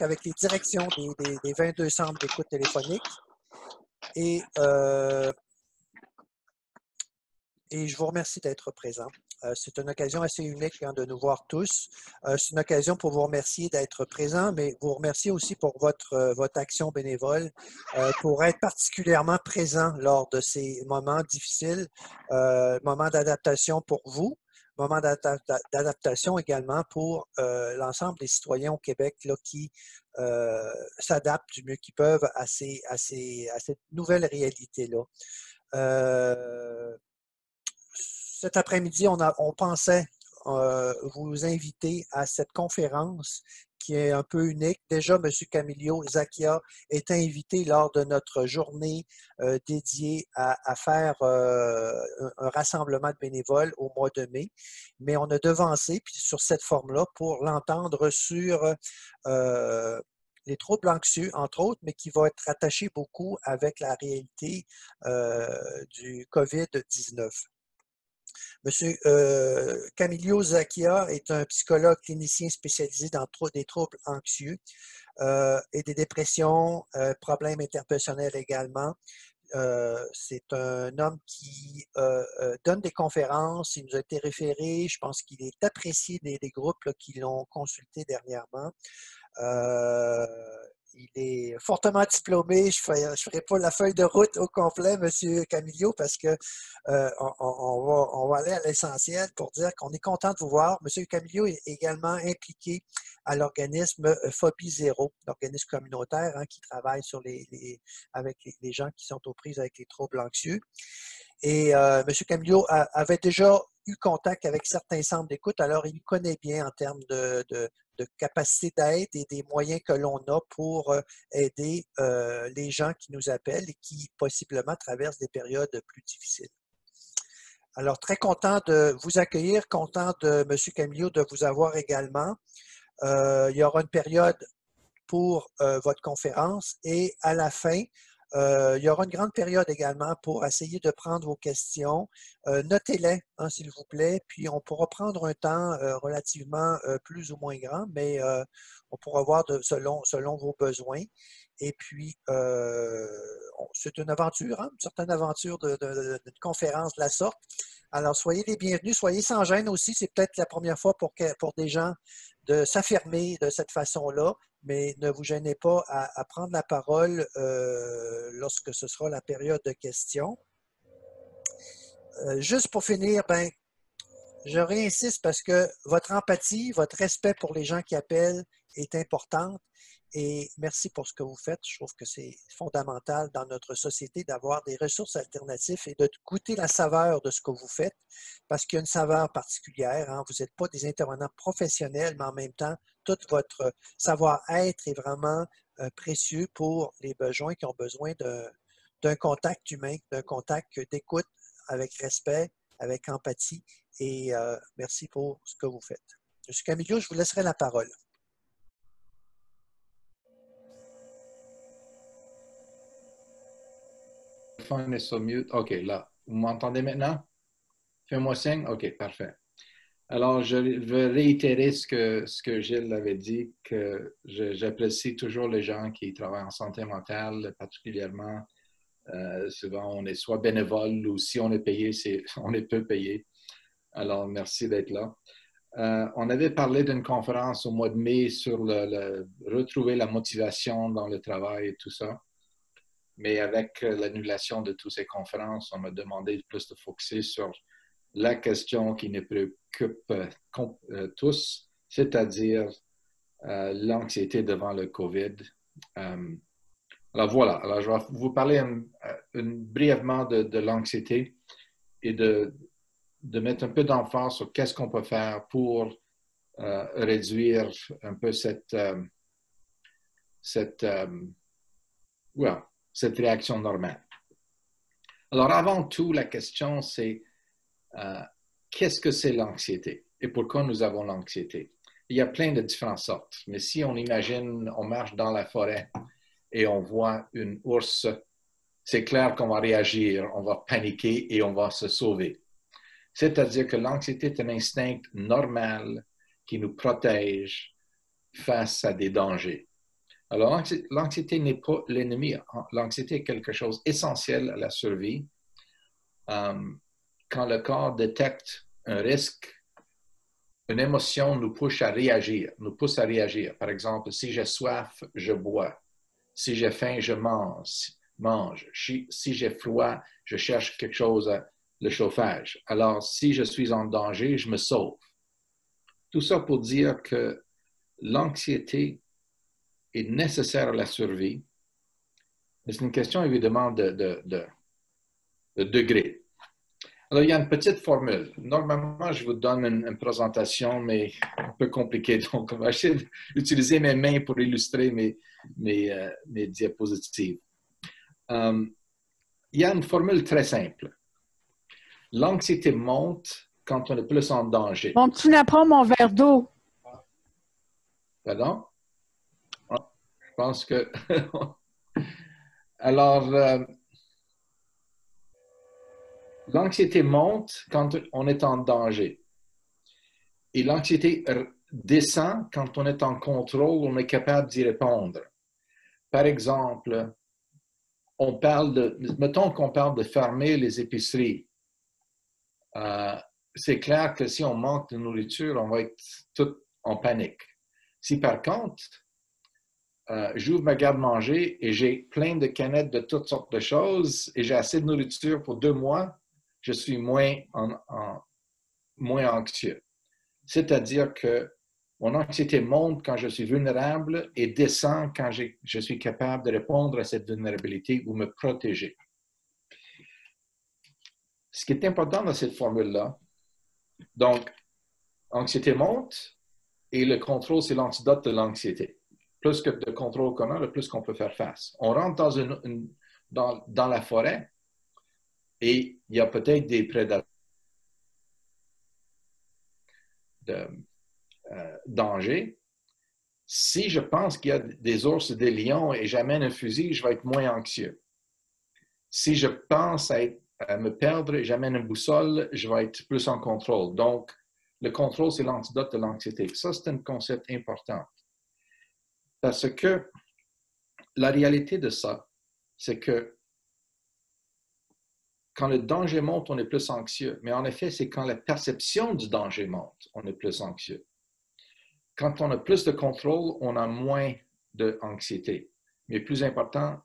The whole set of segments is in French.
avec les directions des 22 centres d'écoute téléphonique. Et je vous remercie d'être présent. C'est une occasion assez unique de nous voir tous. C'est une occasion pour vous remercier d'être présent, mais vous remercier aussi pour votre action bénévole, pour être particulièrement présent lors de ces moments difficiles, moments d'adaptation pour vous, moments d'adaptation également pour l'ensemble des citoyens au Québec là, qui s'adaptent du mieux qu'ils peuvent à cette nouvelle réalité-là. Cet après-midi, on pensait vous inviter à cette conférence qui est un peu unique. Déjà, M. Camilio Zacchia est invité lors de notre journée dédiée à faire un rassemblement de bénévoles au mois de mai. Mais on a devancé puis sur cette forme-là pour l'entendre sur les troubles anxieux, entre autres, mais qui va être rattaché beaucoup avec la réalité du COVID-19. Monsieur Camilio Zacchia est un psychologue clinicien spécialisé dans des troubles anxieux et des dépressions, problèmes interpersonnels également. C'est un homme qui donne des conférences, il nous a été référé, je pense qu'il est apprécié des groupes là, qui l'ont consulté dernièrement. Il est fortement diplômé. Je ne ferai pas la feuille de route au complet, M. Camilio, parce que on va aller à l'essentiel pour dire qu'on est content de vous voir. M. Camilio est également impliqué à l'organisme Phobie Zéro, l'organisme communautaire qui travaille avec les gens qui sont aux prises avec les troubles anxieux. Et M. Camillo avait déjà eu contact avec certains centres d'écoute, alors il connaît bien en termes de capacité d'aide et des moyens que l'on a pour aider les gens qui nous appellent et qui possiblement traversent des périodes plus difficiles. Alors, très content de vous accueillir, content de M. Camillo de vous avoir également. Il y aura une période pour votre conférence et à la fin, il y aura une grande période également pour essayer de prendre vos questions. Notez-les, s'il vous plaît, puis on pourra prendre un temps relativement plus ou moins grand, mais on pourra voir selon vos besoins. Et puis, c'est une aventure, une certaine aventure de conférence de la sorte. Alors, soyez les bienvenus, soyez sans gêne aussi. C'est peut-être la première fois pour des gens de s'affirmer de cette façon-là, mais ne vous gênez pas à prendre la parole lorsque ce sera la période de questions. Juste pour finir, je réinsiste parce que votre empathie, votre respect pour les gens qui appellent est importante. Et merci pour ce que vous faites. Je trouve que c'est fondamental dans notre société d'avoir des ressources alternatives et de goûter la saveur de ce que vous faites parce qu'il y a une saveur particulière. Vous n'êtes pas des intervenants professionnels, mais en même temps, tout votre savoir-être est vraiment précieux pour les besoins qui ont besoin d'un contact humain, d'un contact d'écoute avec respect, avec empathie. Et merci pour ce que vous faites. M. Camillo, je vous laisserai la parole. Est sur mute. OK, là. Vous m'entendez maintenant? Fais-moi signe. OK, parfait. Alors, je veux réitérer ce que Gilles avait dit, que j'apprécie toujours les gens qui travaillent en santé mentale, particulièrement. Souvent, on est soit bénévole ou si on est payé, on est peu payé. Alors, merci d'être là. On avait parlé d'une conférence au mois de mai sur retrouver la motivation dans le travail et tout ça. Mais avec l'annulation de toutes ces conférences, on m'a demandé plus de focuser sur la question qui nous préoccupe tous, c'est-à-dire l'anxiété devant le COVID. Alors voilà, alors je vais vous parler brièvement de l'anxiété et de mettre un peu d'emphase sur qu'est-ce qu'on peut faire pour réduire un peu cette réaction normale. Alors avant tout, la question c'est qu'est-ce que c'est l'anxiété et pourquoi nous avons l'anxiété? Il y a plein de différentes sortes, mais si on imagine, on marche dans la forêt et on voit une ours, c'est clair qu'on va réagir, on va paniquer et on va se sauver. C'est-à-dire que l'anxiété est un instinct normal qui nous protège face à des dangers. Alors, l'anxiété n'est pas l'ennemi. L'anxiété est quelque chose d'essentiel à la survie. Quand le corps détecte un risque, une émotion nous pousse à réagir, Par exemple, si j'ai soif, je bois. Si j'ai faim, je mange. Si j'ai froid, je cherche quelque chose, le chauffage. Alors, si je suis en danger, je me sauve. Tout ça pour dire que l'anxiété est nécessaire à la survie. Mais c'est une question évidemment de degré. Alors, il y a une petite formule. Normalement, je vous donne une présentation, mais un peu compliquée. Donc, on va essayer d'utiliser mes mains pour illustrer mes diapositives. Il y a une formule très simple. L'anxiété monte quand on est plus en danger. Bon, tu n'as pas mon verre d'eau. Pardon? Je pense que... Alors, l'anxiété monte quand on est en danger. Et l'anxiété descend quand on est en contrôle, on est capable d'y répondre. Par exemple, mettons qu'on parle de fermer les épiceries. C'est clair que si on manque de nourriture, on va être tout en panique. Si par contre, j'ouvre ma garde-manger et j'ai plein de canettes de toutes sortes de choses et j'ai assez de nourriture pour 2 mois, je suis moins anxieux. C'est-à-dire que mon anxiété monte quand je suis vulnérable et descend quand je suis capable de répondre à cette vulnérabilité ou me protéger. Ce qui est important dans cette formule-là, donc, anxiété monte et le contrôle, c'est l'antidote de l'anxiété. Plus que de contrôle qu'on a, le plus qu'on peut faire face. On rentre dans la forêt et il y a peut-être des prédateurs de danger. Si je pense qu'il y a des ours et des lions et j'amène un fusil, je vais être moins anxieux. Si je pense à me perdre et j'amène une boussole, je vais être plus en contrôle. Donc, le contrôle, c'est l'antidote de l'anxiété. Ça, c'est un concept important. Parce que la réalité de ça, c'est que quand le danger monte, on est plus anxieux. Mais en effet, c'est quand la perception du danger monte, on est plus anxieux. Quand on a plus de contrôle, on a moins d'anxiété. Mais plus important,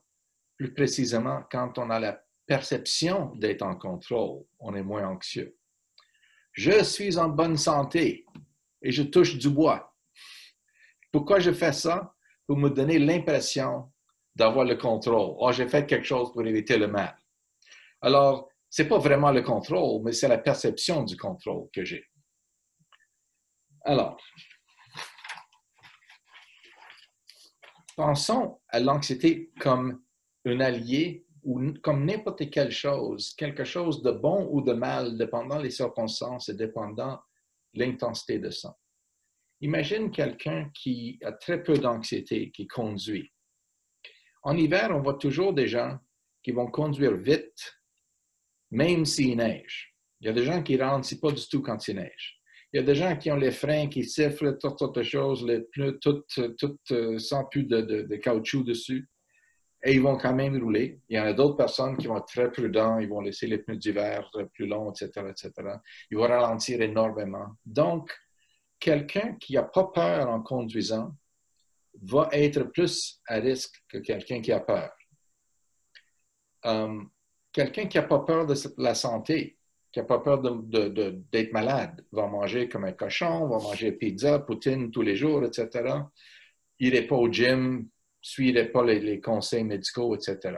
plus précisément, quand on a la perception d'être en contrôle, on est moins anxieux. Je suis en bonne santé et je touche du bois. Pourquoi je fais ça? Pour me donner l'impression d'avoir le contrôle. Oh, j'ai fait quelque chose pour éviter le mal. Alors, ce n'est pas vraiment le contrôle, mais c'est la perception du contrôle que j'ai. Alors, pensons à l'anxiété comme un allié ou comme n'importe quelle chose, quelque chose de bon ou de mal, dépendant des circonstances et dépendant l'intensité de ça. Imagine quelqu'un qui a très peu d'anxiété, qui conduit. En hiver, on voit toujours des gens qui vont conduire vite, même s'il neige. Il y a des gens qui ne ralentissent pas du tout quand il neige. Il y a des gens qui ont les freins qui sifflent, toutes sortes de choses, les pneus sans plus de caoutchouc dessus. Et ils vont quand même rouler. Il y en a d'autres personnes qui vont être très prudents, ils vont laisser les pneus d'hiver plus longs, etc., etc. Ils vont ralentir énormément. Donc, quelqu'un qui n'a pas peur en conduisant va être plus à risque que quelqu'un qui a peur. Quelqu'un qui n'a pas peur de la santé, qui n'a pas peur d'être malade, va manger comme un cochon, va manger pizza, poutine tous les jours, etc. Il n'irait pas au gym, suivrait pas les conseils médicaux, etc.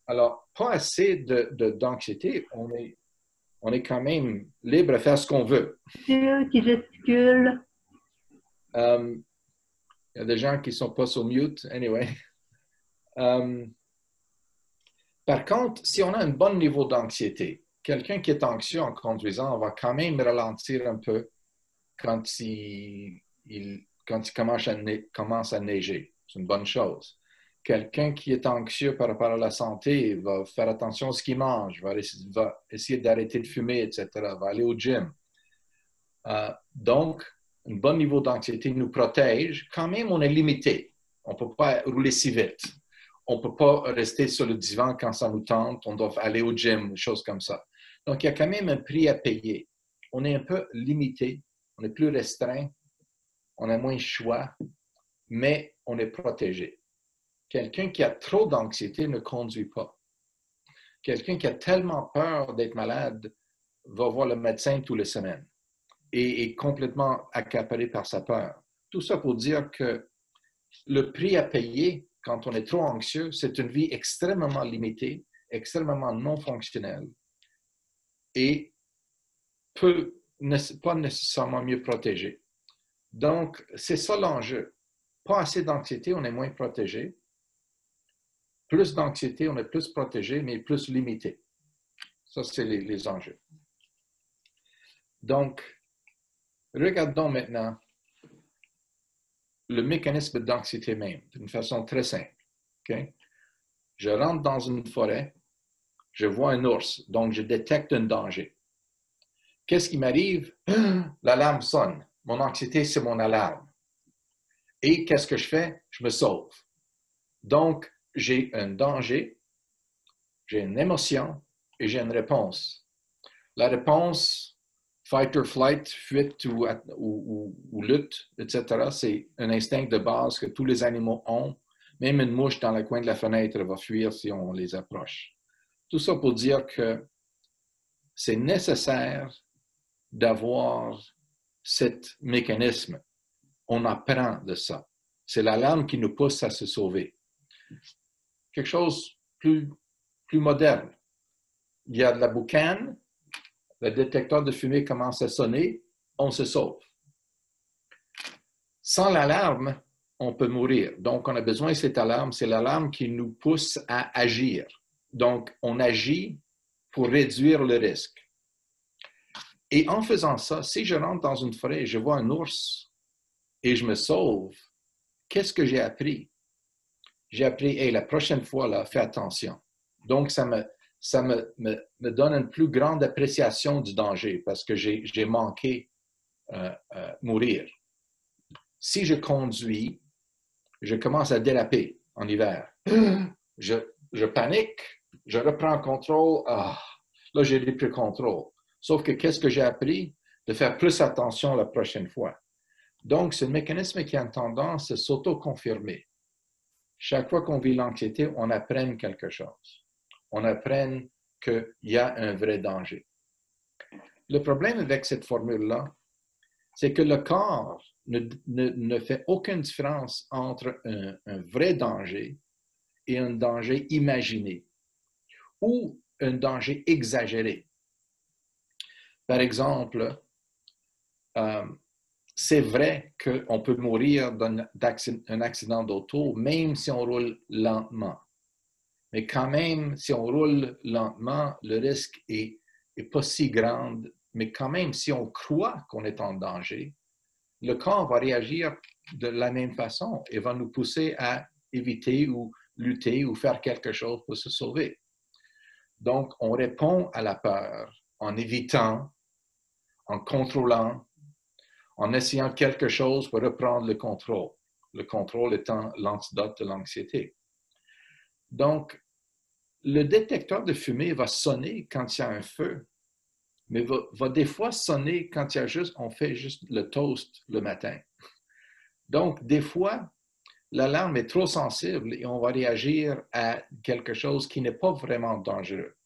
Alors, pas assez d'anxiété, on est quand même libre à faire ce qu'on veut. Qui gesticule. Il y a des gens qui ne sont pas sur mute, anyway. Par contre, si on a un bon niveau d'anxiété, quelqu'un qui est anxieux en conduisant, on va quand même ralentir un peu quand il commence à neiger. C'est une bonne chose. Quelqu'un qui est anxieux par rapport à la santé va faire attention à ce qu'il mange, va essayer d'arrêter de fumer, etc., va aller au gym. Donc, un bon niveau d'anxiété nous protège. Quand même, on est limité. On ne peut pas rouler si vite. On ne peut pas rester sur le divan quand ça nous tente. On doit aller au gym, des choses comme ça. Donc, il y a quand même un prix à payer. On est un peu limité, on est plus restreint, on a moins de choix, mais on est protégé. Quelqu'un qui a trop d'anxiété ne conduit pas. Quelqu'un qui a tellement peur d'être malade va voir le médecin toutes les semaines et est complètement accaparé par sa peur. Tout ça pour dire que le prix à payer quand on est trop anxieux, c'est une vie extrêmement limitée, extrêmement non fonctionnelle et pas nécessairement mieux protégée. Donc, c'est ça l'enjeu. Pas assez d'anxiété, on est moins protégé. Plus d'anxiété, on est plus protégé, mais plus limité. Ça, c'est les enjeux. Donc, regardons maintenant le mécanisme d'anxiété même, d'une façon très simple. Okay? Je rentre dans une forêt, je vois un ours, donc je détecte un danger. Qu'est-ce qui m'arrive? L'alarme sonne. Mon anxiété, c'est mon alarme. Et qu'est-ce que je fais? Je me sauve. Donc, j'ai un danger, j'ai une émotion et j'ai une réponse. La réponse, fight or flight, fuite ou lutte, etc., c'est un instinct de base que tous les animaux ont. Même une mouche dans le coin de la fenêtre va fuir si on les approche. Tout ça pour dire que c'est nécessaire d'avoir ce mécanisme. On apprend de ça. C'est l'alarme qui nous pousse à se sauver. Quelque chose plus moderne. Il y a de la boucane, le détecteur de fumée commence à sonner, on se sauve. Sans l'alarme, on peut mourir. Donc, on a besoin de cette alarme. C'est l'alarme qui nous pousse à agir. Donc, on agit pour réduire le risque. Et en faisant ça, si je rentre dans une forêt et je vois un ours et je me sauve, qu'est-ce que j'ai appris? J'ai appris, hey, la prochaine fois, là, fais attention. Donc, ça me donne une plus grande appréciation du danger parce que j'ai manqué mourir. Si je conduis, je commence à déraper en hiver. Je panique, je reprends le contrôle. Ah, là, j'ai repris le contrôle. Sauf que qu'est-ce que j'ai appris? De faire plus attention la prochaine fois. Donc, c'est un mécanisme qui a tendance à s'auto-confirmer. Chaque fois qu'on vit l'anxiété, on apprend quelque chose. On apprend qu'il y a un vrai danger. Le problème avec cette formule-là, c'est que le corps ne fait aucune différence entre un vrai danger et un danger imaginé ou un danger exagéré. Par exemple, c'est vrai qu'on peut mourir d'un accident d'auto même si on roule lentement. Mais quand même, si on roule lentement, le risque est pas si grand. Mais quand même, si on croit qu'on est en danger, le corps va réagir de la même façon et va nous pousser à éviter ou lutter ou faire quelque chose pour se sauver. Donc, on répond à la peur en évitant, en contrôlant, en essayant quelque chose pour reprendre le contrôle. Le contrôle étant l'antidote de l'anxiété. Donc, le détecteur de fumée va sonner quand il y a un feu, mais va des fois sonner quand on fait juste le toast le matin. Donc, des fois, l'alarme est trop sensible et on va réagir à quelque chose qui n'est pas vraiment dangereux.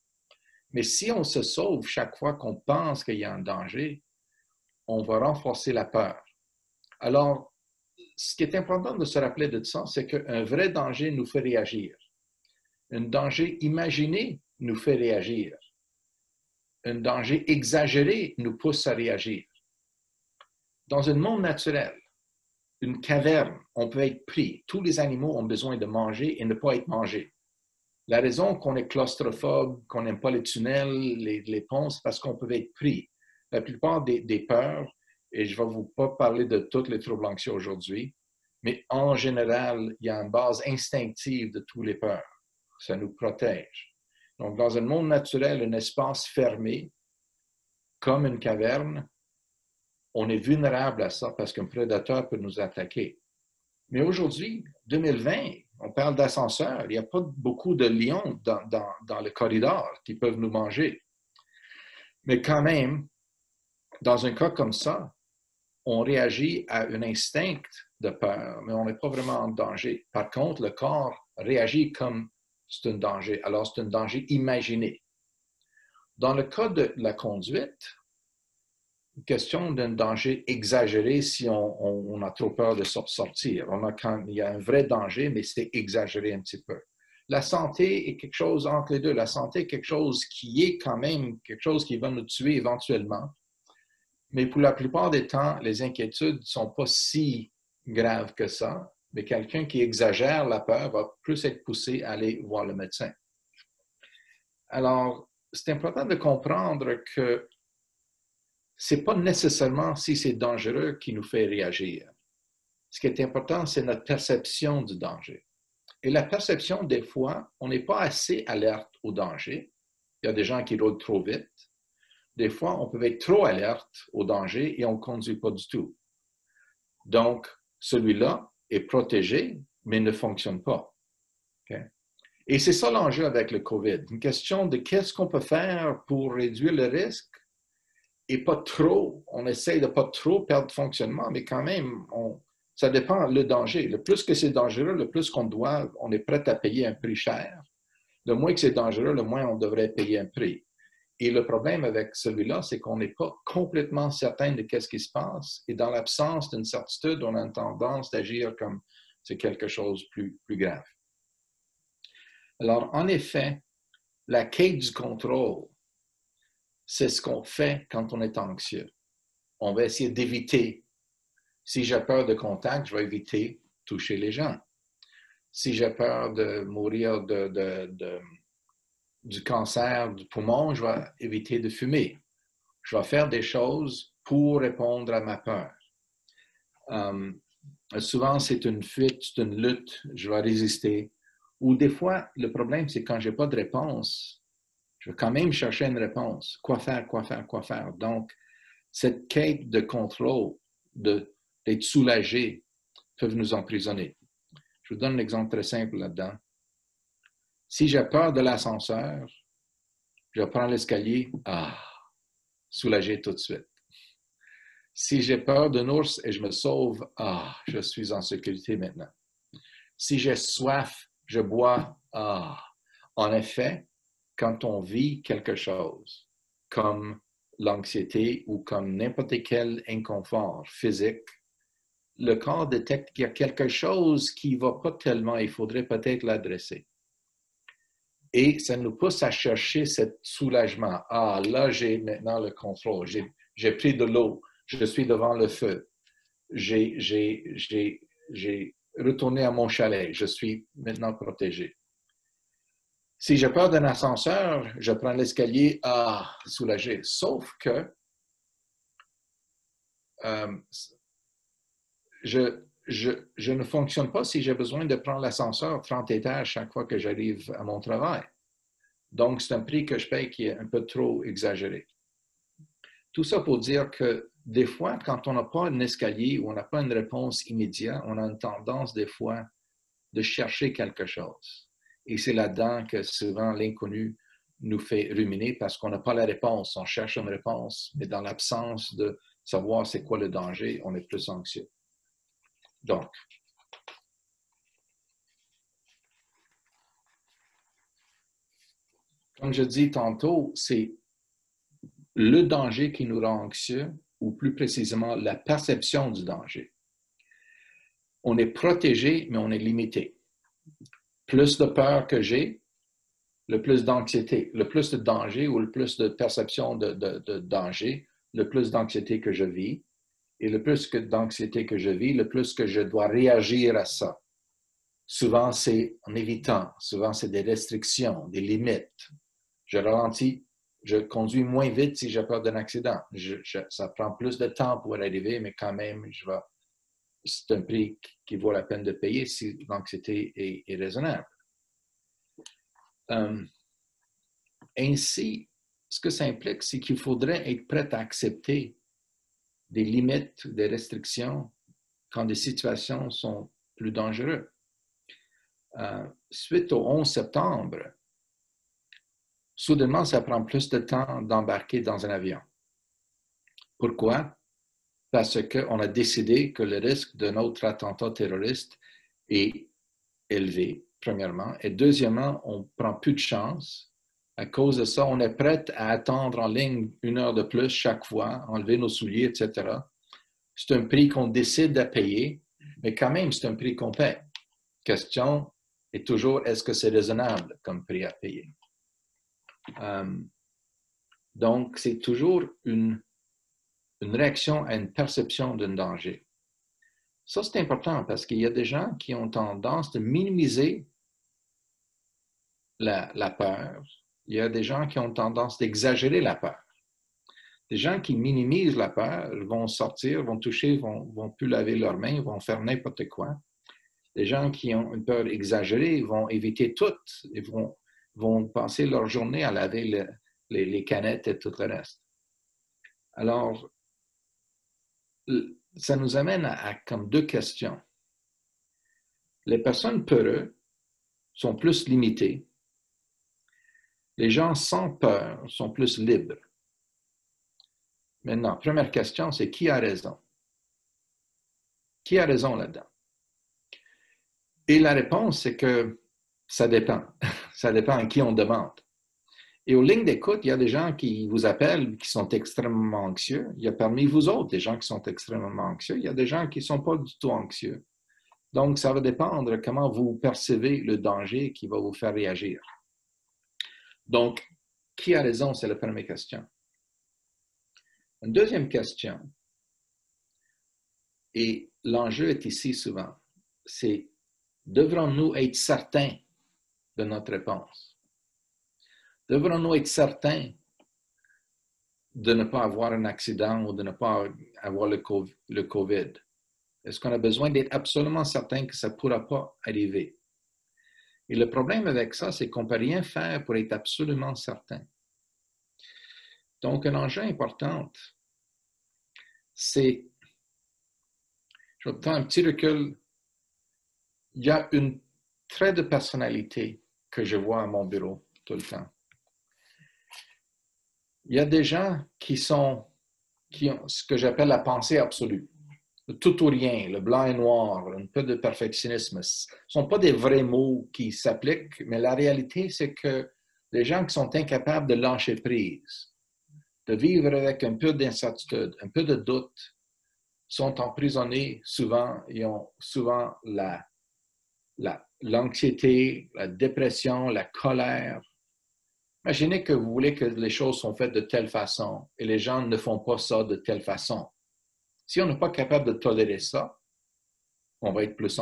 Mais si on se sauve chaque fois qu'on pense qu'il y a un danger, on va renforcer la peur. Alors, ce qui est important de se rappeler de ça, c'est qu'un vrai danger nous fait réagir. Un danger imaginé nous fait réagir. Un danger exagéré nous pousse à réagir. Dans un monde naturel, une caverne, on peut être pris. Tous les animaux ont besoin de manger et ne pas être mangés. La raison qu'on est claustrophobe, qu'on n'aime pas les tunnels, les ponts, c'est parce qu'on peut être pris. La plupart des peurs, et je ne vais vous pas parler de tous les troubles anxieux aujourd'hui, mais en général, il y a une base instinctive de tous les peurs. Ça nous protège. Donc, dans un monde naturel, un espace fermé, comme une caverne, on est vulnérable à ça parce qu'un prédateur peut nous attaquer. Mais aujourd'hui, 2020, on parle d'ascenseur. Il n'y a pas beaucoup de lions dans le corridor qui peuvent nous manger. Mais quand même, dans un cas comme ça, on réagit à un instinct de peur, mais on n'est pas vraiment en danger. Par contre, le corps réagit comme c'est un danger. Alors, c'est un danger imaginé. Dans le cas de la conduite, une question d'un danger exagéré si on a trop peur de sortir. Il y a un vrai danger, mais c'est exagéré un petit peu. La santé est quelque chose entre les deux. La santé est quelque chose qui est quand même quelque chose qui va nous tuer éventuellement. Mais pour la plupart des temps, les inquiétudes ne sont pas si graves que ça. Mais quelqu'un qui exagère la peur va plus être poussé à aller voir le médecin. Alors, c'est important de comprendre que ce n'est pas nécessairement si c'est dangereux qui nous fait réagir. Ce qui est important, c'est notre perception du danger. Et la perception, des fois, on n'est pas assez alerte au danger. Il y a des gens qui roulent trop vite. Des fois, on peut être trop alerte au danger et on ne conduit pas du tout. Donc, celui-là est protégé, mais ne fonctionne pas. Okay? Et c'est ça l'enjeu avec le COVID. Une question de qu'est-ce qu'on peut faire pour réduire le risque et pas trop, on essaye de ne pas trop perdre fonctionnement, mais quand même, ça dépend le danger. Le plus que c'est dangereux, le plus on est prêt à payer un prix cher. Le moins que c'est dangereux, le moins on devrait payer un prix. Et le problème avec celui-là, c'est qu'on n'est pas complètement certain de qu'est-ce qui se passe. Et dans l'absence d'une certitude, on a une tendance d'agir comme c'est quelque chose de plus grave. Alors, en effet, la quête du contrôle, c'est ce qu'on fait quand on est anxieux. On va essayer d'éviter. Si j'ai peur de contact, je vais éviter de toucher les gens. Si j'ai peur de mourir du cancer du poumon, je vais éviter de fumer. Je vais faire des choses pour répondre à ma peur. Souvent, c'est une fuite, c'est une lutte, je vais résister. Ou des fois, le problème, c'est quand je n'ai pas de réponse, je vais quand même chercher une réponse. Quoi faire, quoi faire, quoi faire? Donc, cette quête de contrôle, d'être soulagé, peuvent nous emprisonner. Je vous donne un exemple très simple là-dedans. Si j'ai peur de l'ascenseur, je prends l'escalier, soulagé tout de suite. Si j'ai peur d'un ours et je me sauve, je suis en sécurité maintenant. Si j'ai soif, je bois, En effet, quand on vit quelque chose, comme l'anxiété ou comme n'importe quel inconfort physique, le corps détecte qu'il y a quelque chose qui ne va pas tellement, il faudrait peut-être l'adresser. Et ça nous pousse à chercher ce soulagement. Là, j'ai maintenant le contrôle. J'ai pris de l'eau. Je suis devant le feu. J'ai retourné à mon chalet. Je suis maintenant protégé. Si j'ai peur d'un ascenseur, je prends l'escalier, soulagé. Sauf que je ne fonctionne pas si j'ai besoin de prendre l'ascenseur 30 étages chaque fois que j'arrive à mon travail. Donc, c'est un prix que je paye qui est un peu trop exagéré. Tout ça pour dire que des fois, quand on n'a pas un escalier ou on n'a pas une réponse immédiate, on a une tendance des fois de chercher quelque chose. Et c'est là-dedans que souvent l'inconnu nous fait ruminer parce qu'on n'a pas la réponse. On cherche une réponse, mais dans l'absence de savoir c'est quoi le danger, on est plus anxieux. Donc, comme je dis tantôt, c'est le danger qui nous rend anxieux, ou plus précisément la perception du danger. On est protégé, mais on est limité. Plus de peur que j'ai, le plus d'anxiété. Le plus de danger ou le plus de perception de danger, le plus d'anxiété que je vis. Et le plus d'anxiété que je vis, le plus que je dois réagir à ça. Souvent, c'est en évitant. Souvent, c'est des restrictions, des limites. Je ralentis. Je conduis moins vite si j'ai peur d'un accident. Ça prend plus de temps pour arriver, mais quand même, c'est un prix qui vaut la peine de payer si l'anxiété est raisonnable. Ainsi, ce que ça implique, c'est qu'il faudrait être prêt à accepter des limites, des restrictions quand des situations sont plus dangereux. Suite au 11 septembre, soudainement, ça prend plus de temps d'embarquer dans un avion. Pourquoi? Parce qu'on a décidé que le risque d'un autre attentat terroriste est élevé, premièrement. Et deuxièmement, on prend plus de chance. À cause de ça, on est prêt à attendre en ligne 1 heure de plus chaque fois, enlever nos souliers, etc. C'est un prix qu'on décide de payer, mais quand même, c'est un prix qu'on paie. Question est toujours, est-ce que c'est raisonnable comme prix à payer? Donc, c'est toujours une réaction à une perception d'un danger. Ça, c'est important parce qu'il y a des gens qui ont tendance de minimiser la peur. Il y a des gens qui ont tendance d'exagérer la peur. Des gens qui minimisent la peur vont sortir, vont toucher, vont plus laver leurs mains, vont faire n'importe quoi. Les gens qui ont une peur exagérée vont éviter tout et vont passer leur journée à laver les canettes et tout le reste. Alors, ça nous amène à comme 2 questions. Les personnes peureuses sont plus limitées. Les gens sans peur sont plus libres. Maintenant, première question, c'est qui a raison? Qui a raison là-dedans? Et la réponse, c'est que ça dépend. Ça dépend à qui on demande. Et aux lignes d'écoute, il y a des gens qui vous appellent qui sont extrêmement anxieux. Il y a parmi vous autres des gens qui sont extrêmement anxieux. Il y a des gens qui ne sont pas du tout anxieux. Donc, ça va dépendre de comment vous percevez le danger qui va vous faire réagir. Donc, qui a raison, c'est la première question. Une deuxième question, et l'enjeu est ici souvent, c'est devrons-nous être certains de notre réponse? Devrons-nous être certains de ne pas avoir un accident ou de ne pas avoir le COVID? Est-ce qu'on a besoin d'être absolument certain que ça ne pourra pas arriver? Et le problème avec ça, c'est qu'on ne peut rien faire pour être absolument certain. Donc, un enjeu important, c'est, je vais prendre un petit recul, il y a un trait de personnalité que je vois à mon bureau tout le temps. Il y a des gens qui ont ce que j'appelle la pensée absolue. Le tout ou rien, le blanc et noir, un peu de perfectionnisme. Ce ne sont pas des vrais mots qui s'appliquent, mais la réalité, c'est que les gens qui sont incapables de lâcher prise, de vivre avec un peu d'incertitude, un peu de doute, sont emprisonnés souvent et ont souvent l'anxiété, la dépression, la colère. Imaginez que vous voulez que les choses sont faites de telle façon et les gens ne font pas ça de telle façon. Si on n'est pas capable de tolérer ça, on va être plus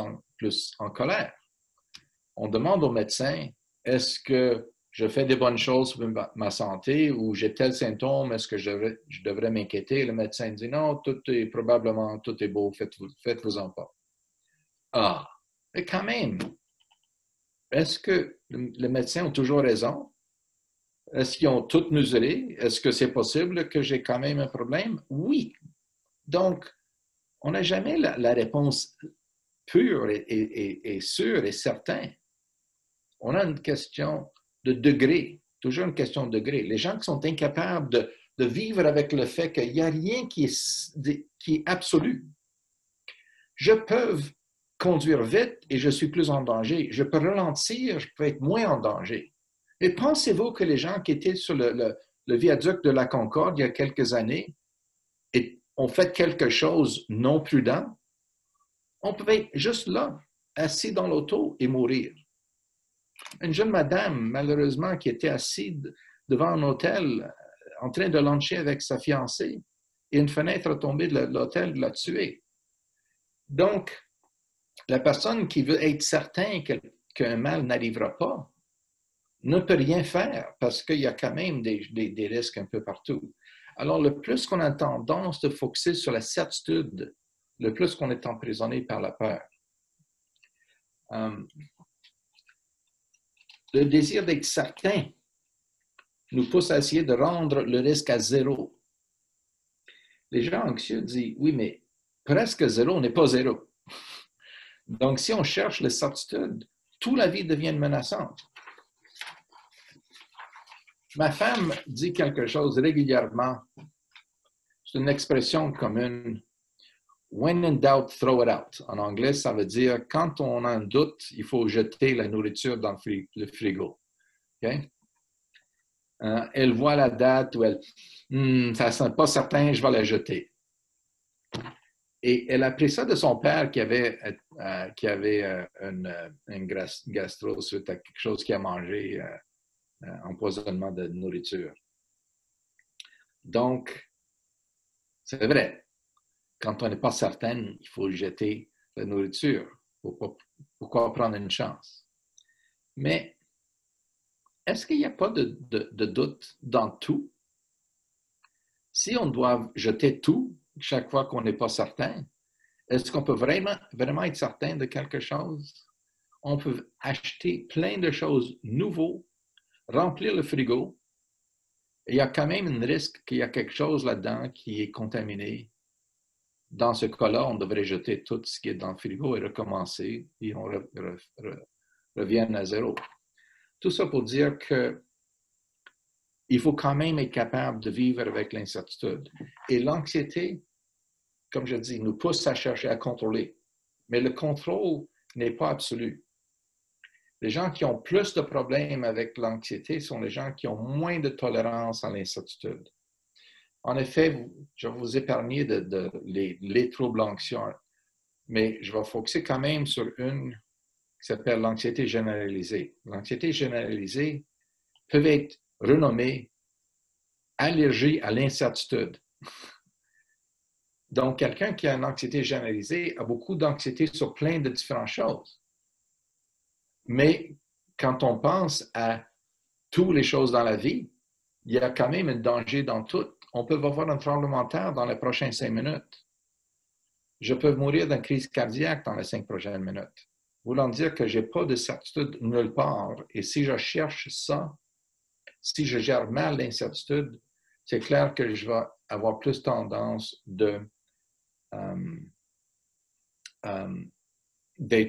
en colère. On demande au médecin, est-ce que je fais des bonnes choses pour ma santé ou j'ai tel symptôme, est-ce que je devrais m'inquiéter? Le médecin dit non, tout est beau, faites-vous-en pas. Ah, mais quand même, est-ce que les médecins ont toujours raison? Est-ce qu'ils ont tout mesuré? Est-ce que c'est possible que j'ai quand même un problème? Oui. Donc, on n'a jamais la réponse pure et sûre et certaine. On a une question de degré, toujours une question de degré. Les gens qui sont incapables de vivre avec le fait qu'il n'y a rien qui est absolu. Je peux conduire vite et je suis plus en danger. Je peux ralentir, je peux être moins en danger. Et pensez-vous que les gens qui étaient sur le viaduc de la Concorde il y a quelques années ont fait quelque chose non prudent? On pouvait être juste là, assis dans l'auto et mourir. Une jeune madame, malheureusement, qui était assise devant un hôtel en train de luncher avec sa fiancée et une fenêtre a tombé de l'hôtel l'a tuée. Donc, la personne qui veut être certain qu'un mal n'arrivera pas ne peut rien faire parce qu'il y a quand même des risques un peu partout. Alors, le plus qu'on a tendance de focusser sur la certitude, le plus qu'on est emprisonné par la peur. Le désir d'être certain nous pousse à essayer de rendre le risque à zéro. Les gens anxieux disent, oui, mais presque zéro n'est pas zéro. Donc, si on cherche la certitude, toute la vie devient menaçante. Ma femme dit quelque chose régulièrement. C'est une expression commune. When in doubt, throw it out. En anglais, ça veut dire quand on a un doute, il faut jeter la nourriture dans le frigo. Okay? Elle voit la date où ça ne sent pas certain, je vais la jeter. Et elle a appris ça de son père qui avait une gastro suite à quelque chose qu'il a mangé, empoisonnement de nourriture. Donc, c'est vrai. Quand on n'est pas certain, il faut jeter la nourriture. Pourquoi prendre une chance? Mais est-ce qu'il n'y a pas de doute dans tout? Si on doit jeter tout chaque fois qu'on n'est pas certain, est-ce qu'on peut vraiment être certain de quelque chose? On peut acheter plein de choses nouvelles, remplir le frigo, et il y a quand même un risque qu'il y a quelque chose là-dedans qui est contaminé. Dans ce cas-là, on devrait jeter tout ce qui est dans le frigo et recommencer, et on revient à zéro. Tout ça pour dire qu'il faut quand même être capable de vivre avec l'incertitude. Et l'anxiété, comme je dis, nous pousse à chercher à contrôler. Mais le contrôle n'est pas absolu. Les gens qui ont plus de problèmes avec l'anxiété sont les gens qui ont moins de tolérance à l'incertitude. En effet, je vais vous épargner les troubles anxieux, mais je vais focuser quand même sur une qui s'appelle l'anxiété généralisée. L'anxiété généralisée peut être renommée allergie à l'incertitude. Donc, quelqu'un qui a une anxiété généralisée a beaucoup d'anxiété sur plein de différentes choses. Mais quand on pense à toutes les choses dans la vie, il y a quand même un danger dans tout. On peut avoir un tremblement de terre dans les prochaines 5 minutes. Je peux mourir d'une crise cardiaque dans les 5 prochaines minutes. Voulant dire que je n'ai pas de certitude nulle part. Et si je cherche ça, si je gère mal l'incertitude, c'est clair que je vais avoir plus tendance d'être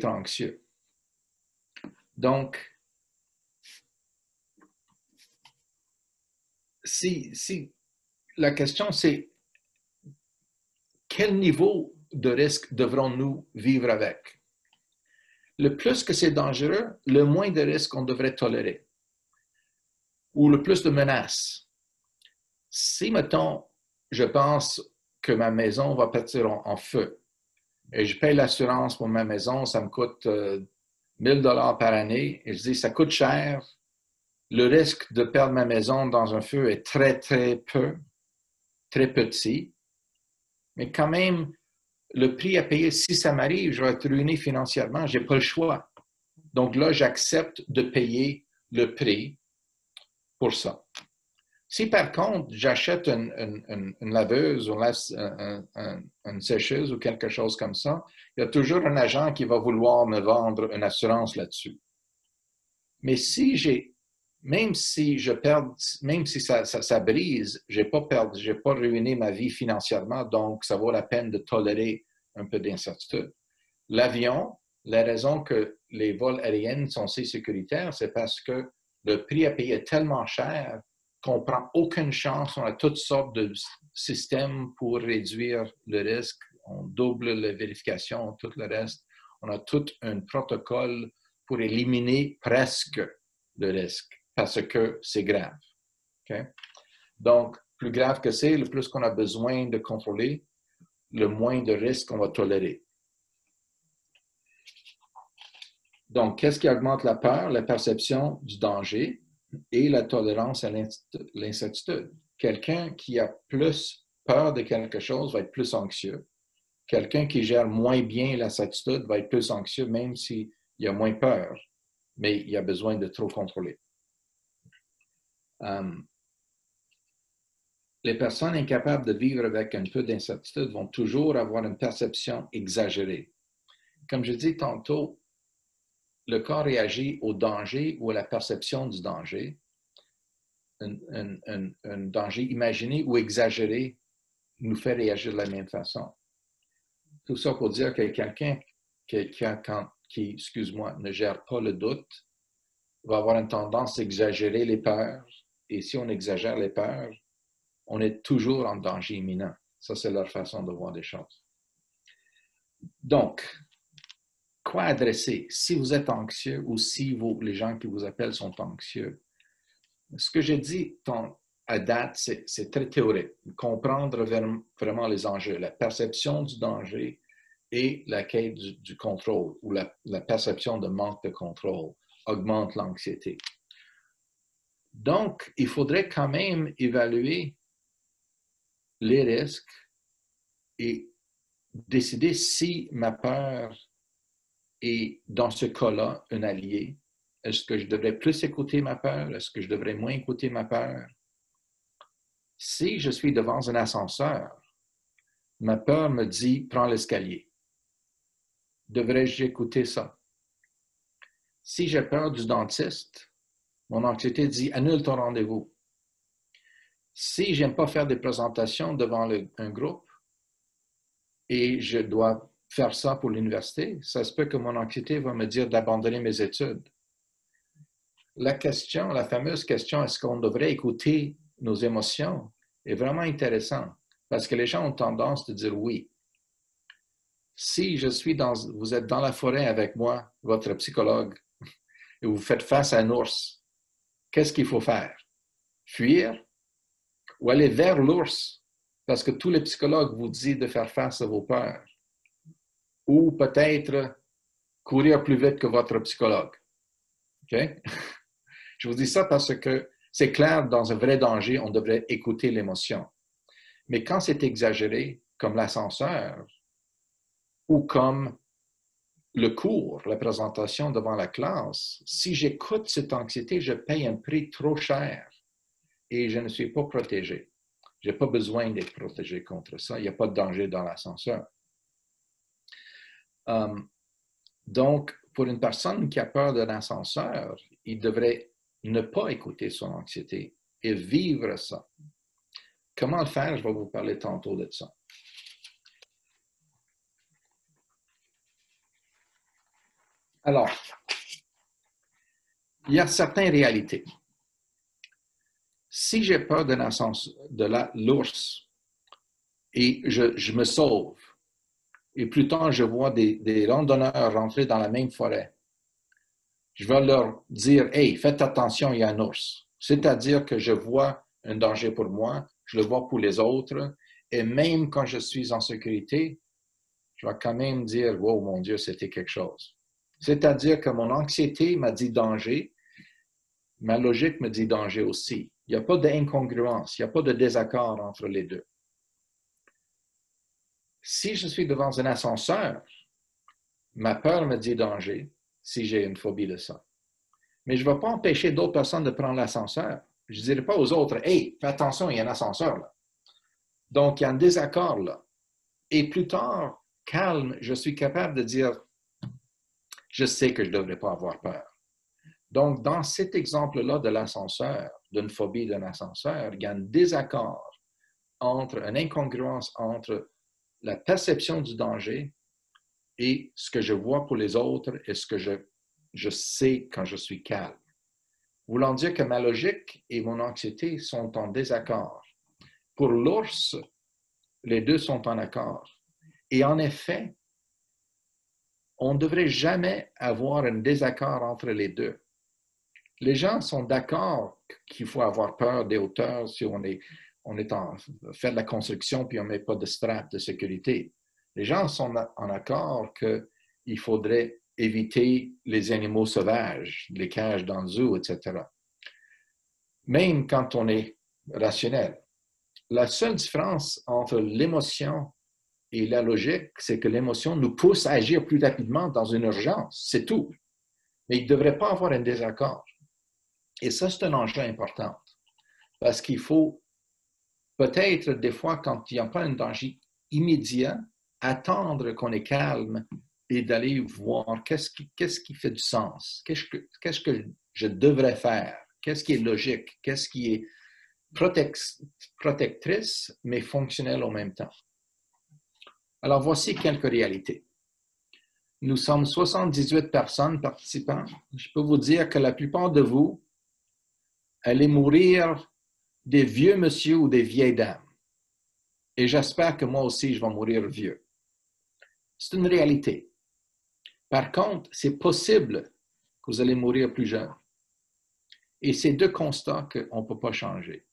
anxieux. Donc, si la question c'est quel niveau de risque devrons-nous vivre avec? Le plus que c'est dangereux, le moins de risques on devrait tolérer. Ou le plus de menaces. Si, mettons, je pense que ma maison va partir en feu et je paye l'assurance pour ma maison, ça me coûte 1000 $ par année, et je dis ça coûte cher, le risque de perdre ma maison dans un feu est très, très petit, mais quand même, le prix à payer, si ça m'arrive, je vais être ruiné financièrement, je n'ai pas le choix. Donc là, j'accepte de payer le prix pour ça. Si par contre, j'achète une laveuse ou une sécheuse ou quelque chose comme ça, il y a toujours un agent qui va vouloir me vendre une assurance là-dessus. Mais même si ça brise, je n'ai pas ruiné ma vie financièrement, donc ça vaut la peine de tolérer un peu d'incertitude. L'avion, la raison que les vols aériens sont si sécuritaires, c'est parce que le prix à payer est tellement cher qu'on ne prend aucune chance. On a toutes sortes de systèmes pour réduire le risque. On double la vérification, tout le reste. On a tout un protocole pour éliminer presque le risque parce que c'est grave. Okay? Donc, plus grave que c'est, le plus qu'on a besoin de contrôler, le moins de risques on va tolérer. Donc, qu'est-ce qui augmente la peur? La perception du danger et la tolérance à l'incertitude. Quelqu'un qui a plus peur de quelque chose va être plus anxieux. Quelqu'un qui gère moins bien la certitude va être plus anxieux, même s'il a moins peur, mais il a besoin de trop contrôler. Les personnes incapables de vivre avec un peu d'incertitude vont toujours avoir une perception exagérée. Comme je dis tantôt, le corps réagit au danger ou à la perception du danger. Un danger imaginé ou exagéré nous fait réagir de la même façon. Tout ça pour dire que quelqu'un quelqu'un qui, excuse-moi, ne gère pas le doute, va avoir une tendance à exagérer les peurs. Et si on exagère les peurs, on est toujours en danger imminent. Ça, c'est leur façon de voir les choses. Donc, quoi adresser? Si vous êtes anxieux ou si les gens qui vous appellent sont anxieux, ce que j'ai dit à date, c'est très théorique. Comprendre vraiment les enjeux, la perception du danger et la quête du contrôle ou la perception de manque de contrôle augmente l'anxiété. Donc, il faudrait quand même évaluer les risques et décider si ma peur est, dans ce cas-là, un allié. Est-ce que je devrais plus écouter ma peur? Est-ce que je devrais moins écouter ma peur? Si je suis devant un ascenseur, ma peur me dit « prends l'escalier ». Devrais-je écouter ça? Si j'ai peur du dentiste, mon anxiété dit « annule ton rendez-vous ». Si je n'aime pas faire des présentations devant un groupe et je dois faire ça pour l'université, ça se peut que mon anxiété va me dire d'abandonner mes études. La question, la fameuse question, est-ce qu'on devrait écouter nos émotions, est vraiment intéressante parce que les gens ont tendance à dire oui. Si vous êtes dans la forêt avec moi, votre psychologue, et vous faites face à un ours, qu'est-ce qu'il faut faire? Fuir ou aller vers l'ours? Parce que tous les psychologues vous disent de faire face à vos peurs. Ou peut-être courir plus vite que votre psychologue. OK? Je vous dis ça parce que c'est clair, dans un vrai danger, on devrait écouter l'émotion. Mais quand c'est exagéré, comme l'ascenseur, ou comme le cours, la présentation devant la classe, si j'écoute cette anxiété, je paye un prix trop cher et je ne suis pas protégé. Je n'ai pas besoin d'être protégé contre ça. Il n'y a pas de danger dans l'ascenseur. Donc, pour une personne qui a peur d'un ascenseur, il devrait ne pas écouter son anxiété et vivre ça. Comment le faire? Je vais vous parler tantôt de ça. Alors, il y a certaines réalités. Si j'ai peur de l'ours et je me sauve, et plus tard je vois des randonneurs rentrer dans la même forêt, je vais leur dire « Hey, faites attention, il y a un ours ». C'est-à-dire que je vois un danger pour moi, je le vois pour les autres, et même quand je suis en sécurité, je vais quand même dire « Wow, mon Dieu, c'était quelque chose ». C'est-à-dire que mon anxiété m'a dit danger, ma logique me dit danger aussi. Il n'y a pas d'incongruence, il n'y a pas de désaccord entre les deux. Si je suis devant un ascenseur, ma peur me dit danger si j'ai une phobie de ça. Mais je ne vais pas empêcher d'autres personnes de prendre l'ascenseur. Je ne dirai pas aux autres, « Hey, fais attention, il y a un ascenseur là. » Donc, il y a un désaccord là. Et plus tard, calme, je suis capable de dire, je sais que je ne devrais pas avoir peur. Donc, dans cet exemple-là de l'ascenseur, d'une phobie d'un ascenseur, il y a un désaccord une incongruence entre la perception du danger et ce que je vois pour les autres et ce que je sais quand je suis calme. Voulant dire que ma logique et mon anxiété sont en désaccord. Pour l'ours, les deux sont en accord. Et en effet, on ne devrait jamais avoir un désaccord entre les deux. Les gens sont d'accord qu'il faut avoir peur des hauteurs si on est fait de la construction puis on ne met pas de strap de sécurité. Les gens sont en accord qu'il faudrait éviter les animaux sauvages, les cages dans le zoo, etc. Même quand on est rationnel. La seule différence entre l'émotion et la logique, c'est que l'émotion nous pousse à agir plus rapidement dans une urgence, c'est tout. Mais il ne devrait pas avoir un désaccord. Et ça, c'est un enjeu important. Parce qu'il faut peut-être des fois, quand il n'y a pas un danger immédiat, attendre qu'on est calme et d'aller voir qu'est-ce qui fait du sens, qu'est-ce que je devrais faire, qu'est-ce qui est logique, qu'est-ce qui est protectrice, mais fonctionnel en même temps. Alors, voici quelques réalités. Nous sommes 78 personnes participants. Je peux vous dire que la plupart de vous allez mourir des vieux monsieur ou des vieilles dames. Et j'espère que moi aussi, je vais mourir vieux. C'est une réalité. Par contre, c'est possible que vous allez mourir plus jeune. Et c'est deux constats qu'on ne peut pas changer.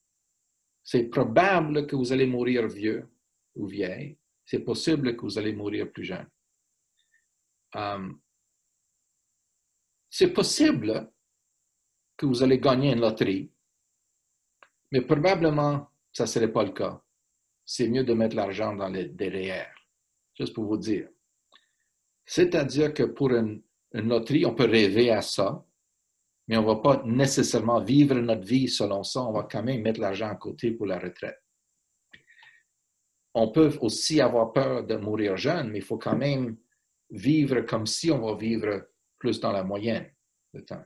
C'est probable que vous allez mourir vieux ou vieille. C'est possible que vous allez mourir plus jeune. C'est possible que vous allez gagner une loterie, mais probablement, ça ne serait pas le cas. C'est mieux de mettre l'argent dans les derrière, juste pour vous dire. C'est-à-dire que pour une loterie, on peut rêver à ça, mais on ne va pas nécessairement vivre notre vie selon ça. On va quand même mettre l'argent à côté pour la retraite. On peut aussi avoir peur de mourir jeune, mais il faut quand même vivre comme si on va vivre plus dans la moyenne de temps.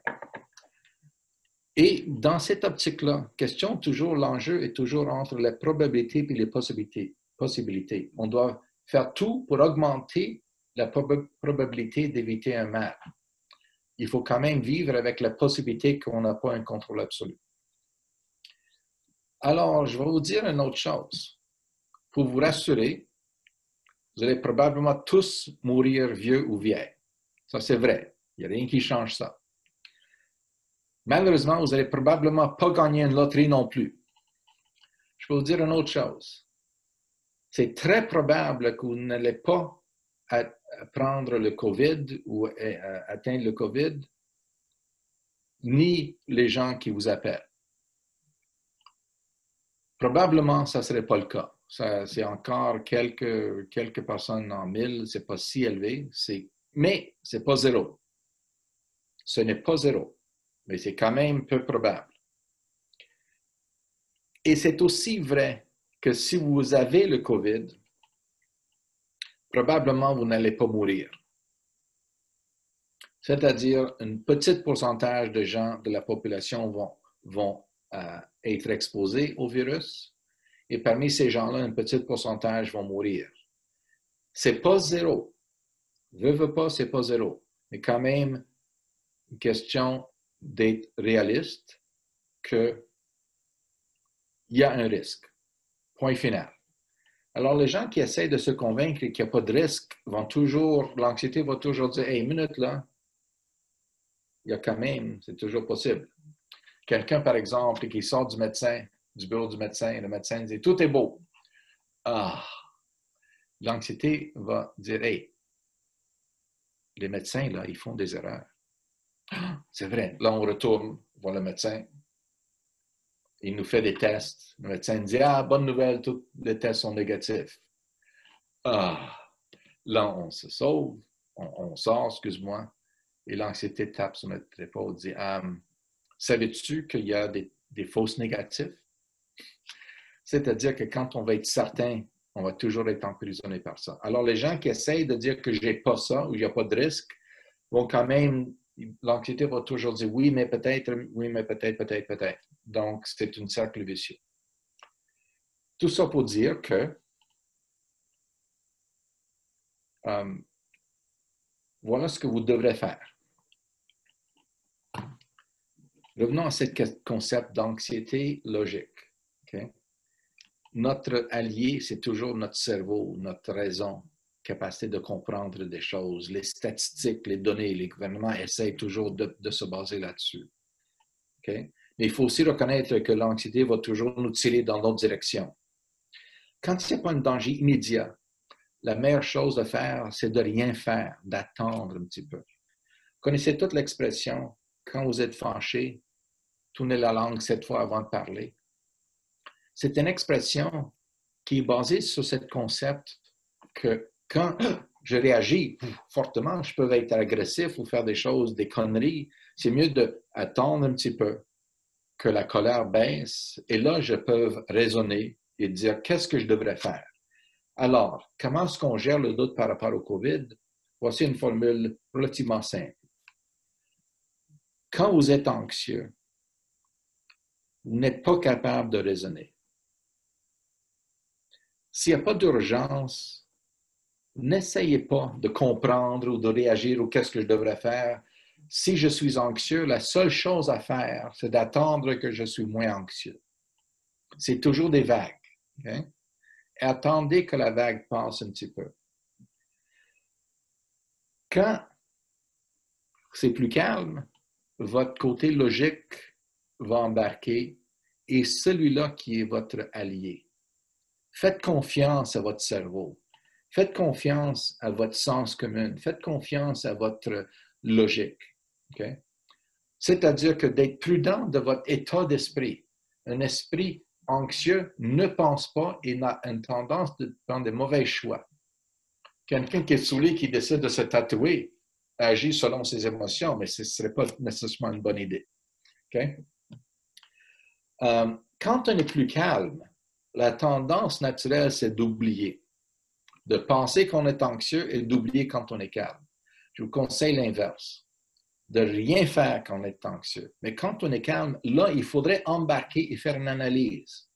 Et dans cette optique-là, l'enjeu est toujours entre les probabilités et les possibilités. On doit faire tout pour augmenter la probabilité d'éviter un mal. Il faut quand même vivre avec la possibilité qu'on n'a pas un contrôle absolu. Alors, je vais vous dire une autre chose. Pour vous rassurer, vous allez probablement tous mourir vieux ou vieille. Ça, c'est vrai. Il n'y a rien qui change ça. Malheureusement, vous n'allez probablement pas gagner une loterie non plus. Je peux vous dire une autre chose. C'est très probable que vous n'allez pas prendre le COVID ou atteindre le COVID, ni les gens qui vous appellent. Probablement, ça ne serait pas le cas. C'est encore quelques personnes en 1000, ce n'est pas si élevé, mais ce n'est pas zéro. Ce n'est pas zéro, mais c'est quand même peu probable. Et c'est aussi vrai que si vous avez le COVID, probablement vous n'allez pas mourir. C'est-à-dire, un petit pourcentage de gens de la population vont être exposés au virus, et parmi ces gens-là, un petit pourcentage vont mourir. C'est pas zéro. Veux pas, c'est pas zéro. Mais quand même, une question d'être réaliste qu'il y a un risque. Point final. Alors, les gens qui essaient de se convaincre qu'il n'y a pas de risque l'anxiété va toujours dire, hey, minute là, il y a quand même, c'est toujours possible. Quelqu'un, par exemple, qui sort du bureau du médecin, le médecin dit, tout est beau. Ah, l'anxiété va dire, hey, les médecins, là, ils font des erreurs. Ah, c'est vrai. Là, on retourne voir le médecin. Il nous fait des tests. Le médecin dit, ah, bonne nouvelle, tous les tests sont négatifs. Ah, là, on se sauve, on sort, excuse-moi, et l'anxiété tape sur notre épaule et dit, savais-tu qu'il y a des fausses négatifs? C'est-à-dire que quand on va être certain, on va toujours être emprisonné par ça. Alors, les gens qui essayent de dire que je n'ai pas ça ou il n'y a pas de risque, vont quand même, l'anxiété va toujours dire oui, mais peut-être, peut-être. Donc, c'est un cercle vicieux. Tout ça pour dire que voilà ce que vous devrez faire. Revenons à ce concept d'anxiété logique. Okay? Notre allié, c'est toujours notre cerveau, notre raison, capacité de comprendre des choses, les statistiques, les données. Les gouvernements essayent toujours de se baser là-dessus. Okay? Mais il faut aussi reconnaître que l'anxiété va toujours nous tirer dans d'autres directions. Quand il n'y a pas un danger immédiat, la meilleure chose à faire, c'est de rien faire, d'attendre un petit peu. Vous connaissez toute l'expression, quand vous êtes fâché, tournez la langue 7 fois avant de parler. C'est une expression qui est basée sur ce concept que quand je réagis fortement, je peux être agressif ou faire des choses, des conneries. C'est mieux d'attendre un petit peu que la colère baisse et là, je peux raisonner et dire qu'est-ce que je devrais faire. Alors, comment est-ce qu'on gère le doute par rapport au COVID? Voici une formule relativement simple. Quand vous êtes anxieux, vous n'êtes pas capable de raisonner. S'il n'y a pas d'urgence, n'essayez pas de comprendre ou de réagir ou qu'est-ce que je devrais faire. Si je suis anxieux, la seule chose à faire, c'est d'attendre que je suis moins anxieux. C'est toujours des vagues. Okay? Et attendez que la vague passe un petit peu. Quand c'est plus calme, votre côté logique va embarquer et celui-là qui est votre allié. Faites confiance à votre cerveau. Faites confiance à votre sens commun. Faites confiance à votre logique. Okay? C'est-à-dire que d'être prudent de votre état d'esprit. Un esprit anxieux ne pense pas et a une tendance de prendre de mauvais choix. Quelqu'un qui est saoulé, qui décide de se tatouer, agit selon ses émotions, mais ce ne serait pas nécessairement une bonne idée. Okay? Quand on est plus calme, la tendance naturelle, c'est d'oublier, de penser qu'on est anxieux et d'oublier quand on est calme. Je vous conseille l'inverse, de rien faire quand on est anxieux. Mais quand on est calme, là, il faudrait embarquer et faire une analyse,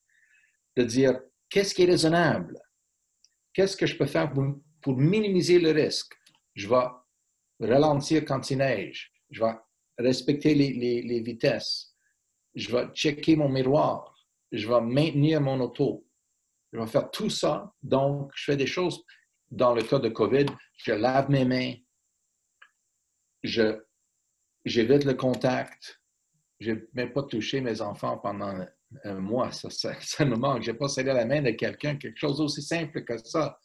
de dire qu'est-ce qui est raisonnable, qu'est-ce que je peux faire pour minimiser le risque. Je vais ralentir quand il neige, je vais respecter les vitesses, je vais checker mon miroir, je vais maintenir mon auto. Je vais faire tout ça. Donc, je fais des choses. Dans le cas de COVID, je lave mes mains, j'évite le contact. Je n'ai même pas touché mes enfants pendant un mois. Ça me manque. Je n'ai pas serré la main de quelqu'un. Quelque chose aussi simple que ça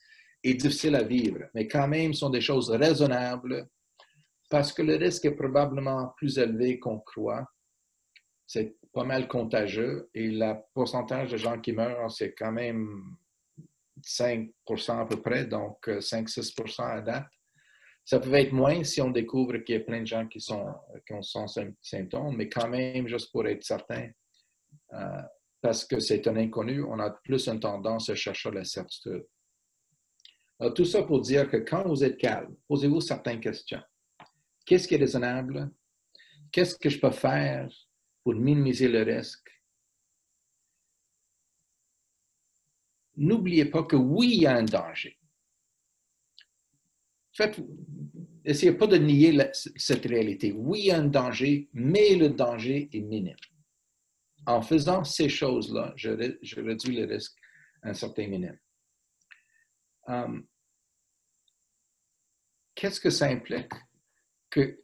est difficile à vivre. Mais quand même, ce sont des choses raisonnables parce que le risque est probablement plus élevé qu'on croit. C'est pas mal contagieux et le pourcentage de gens qui meurent, c'est quand même 5% à peu près, donc 5-6% à date. Ça peut être moins si on découvre qu'il y a plein de gens qui ont sans symptômes, mais quand même, juste pour être certain, parce que c'est un inconnu, on a plus une tendance à chercher la certitude. Alors, tout ça pour dire que quand vous êtes calme, posez-vous certaines questions. Qu'est-ce qui est raisonnable? Qu'est-ce que je peux faire pour minimiser le risque? N'oubliez pas que oui, il y a un danger. Essayez pas de nier cette réalité. Oui, il y a un danger, mais le danger est minime. En faisant ces choses-là, je réduis le risque à un certain minime. Qu'est-ce que ça implique? Que,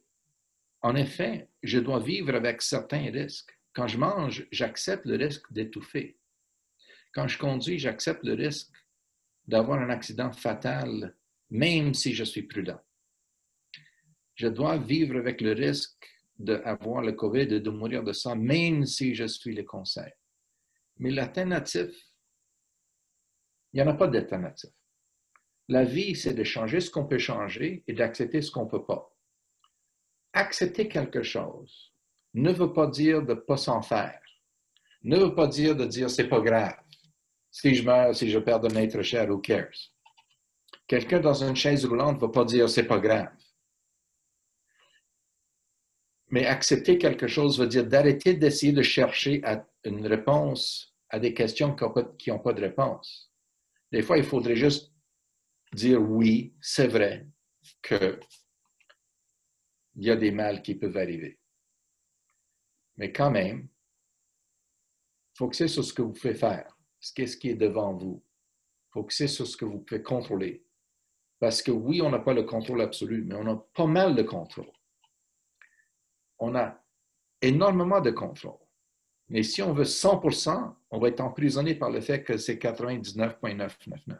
en effet, je dois vivre avec certains risques. Quand je mange, j'accepte le risque d'étouffer. Quand je conduis, j'accepte le risque d'avoir un accident fatal, même si je suis prudent. Je dois vivre avec le risque d'avoir le COVID et de mourir de ça, même si je suis les conseils. Mais l'alternative, il n'y en a pas d'alternative. La vie, c'est de changer ce qu'on peut changer et d'accepter ce qu'on ne peut pas. Accepter quelque chose ne veut pas dire de ne pas s'en faire. Ne veut pas dire de dire c'est pas grave. Si je meurs, si je perds un être cher, who cares? Quelqu'un dans une chaise roulante ne va pas dire c'est pas grave. Mais accepter quelque chose veut dire d'arrêter d'essayer de chercher une réponse à des questions qui n'ont pas de réponse. Des fois, il faudrait juste dire oui, c'est vrai qu'il y a des mal qui peuvent arriver. Mais quand même, focussez sur ce que vous pouvez faire, ce qui est devant vous. Focussez sur ce que vous pouvez contrôler. Parce que oui, on n'a pas le contrôle absolu, mais on a pas mal de contrôle. On a énormément de contrôle. Mais si on veut 100%, on va être emprisonné par le fait que c'est 99,999.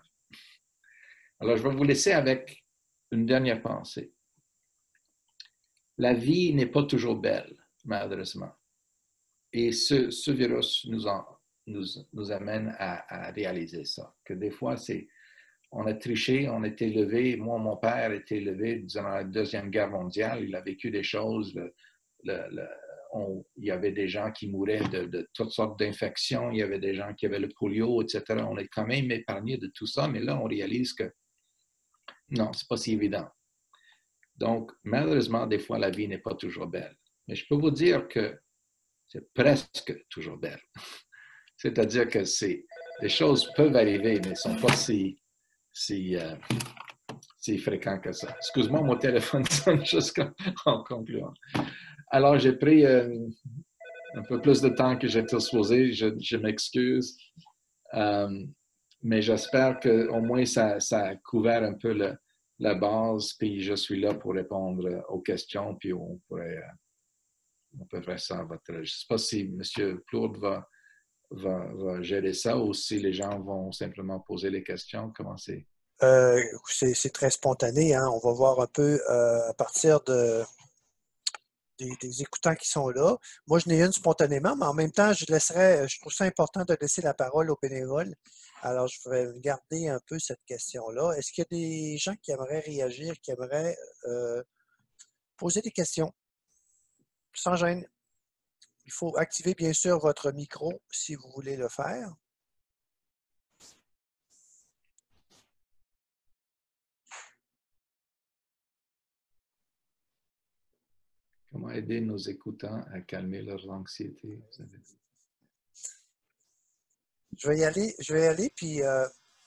Alors, je vais vous laisser avec une dernière pensée. La vie n'est pas toujours belle, malheureusement. Et ce virus nous amène à réaliser ça. Que des fois, on a triché, on a été élevé. Moi, mon père a été élevé durant la Deuxième Guerre mondiale. Il a vécu des choses. Il y avait des gens qui mouraient de toutes sortes d'infections. Il y avait des gens qui avaient le polio, etc. On est quand même épargné de tout ça, mais là, on réalise que non, c'est pas si évident. Donc, malheureusement, des fois, la vie n'est pas toujours belle. Mais je peux vous dire que c'est presque toujours belle. C'est-à-dire que les choses peuvent arriver, mais ne sont pas si si fréquent que ça. Excuse-moi, mon téléphone sonne jusqu'en concluant. Alors, j'ai pris un peu plus de temps que j'étais supposé. Je m'excuse. Mais j'espère qu'au moins ça a couvert un peu la base, puis je suis là pour répondre aux questions, puis on peut faire ça à votre... Je ne sais pas si M. Plourde va gérer ça ou si les gens vont simplement poser les questions. Comment c'est? C'est très spontané, hein? On va voir un peu à partir des écoutants qui sont là. Moi, je n'ai une spontanément, mais en même temps, je trouve ça important de laisser la parole aux bénévoles. Alors, je vais garder un peu cette question-là. Est-ce qu'il y a des gens qui aimeraient réagir, qui aimeraient poser des questions? Sans gêne. Il faut activer, bien sûr, votre micro si vous voulez le faire. Comment aider nos écoutants à calmer leur anxiété? Je vais y aller, puis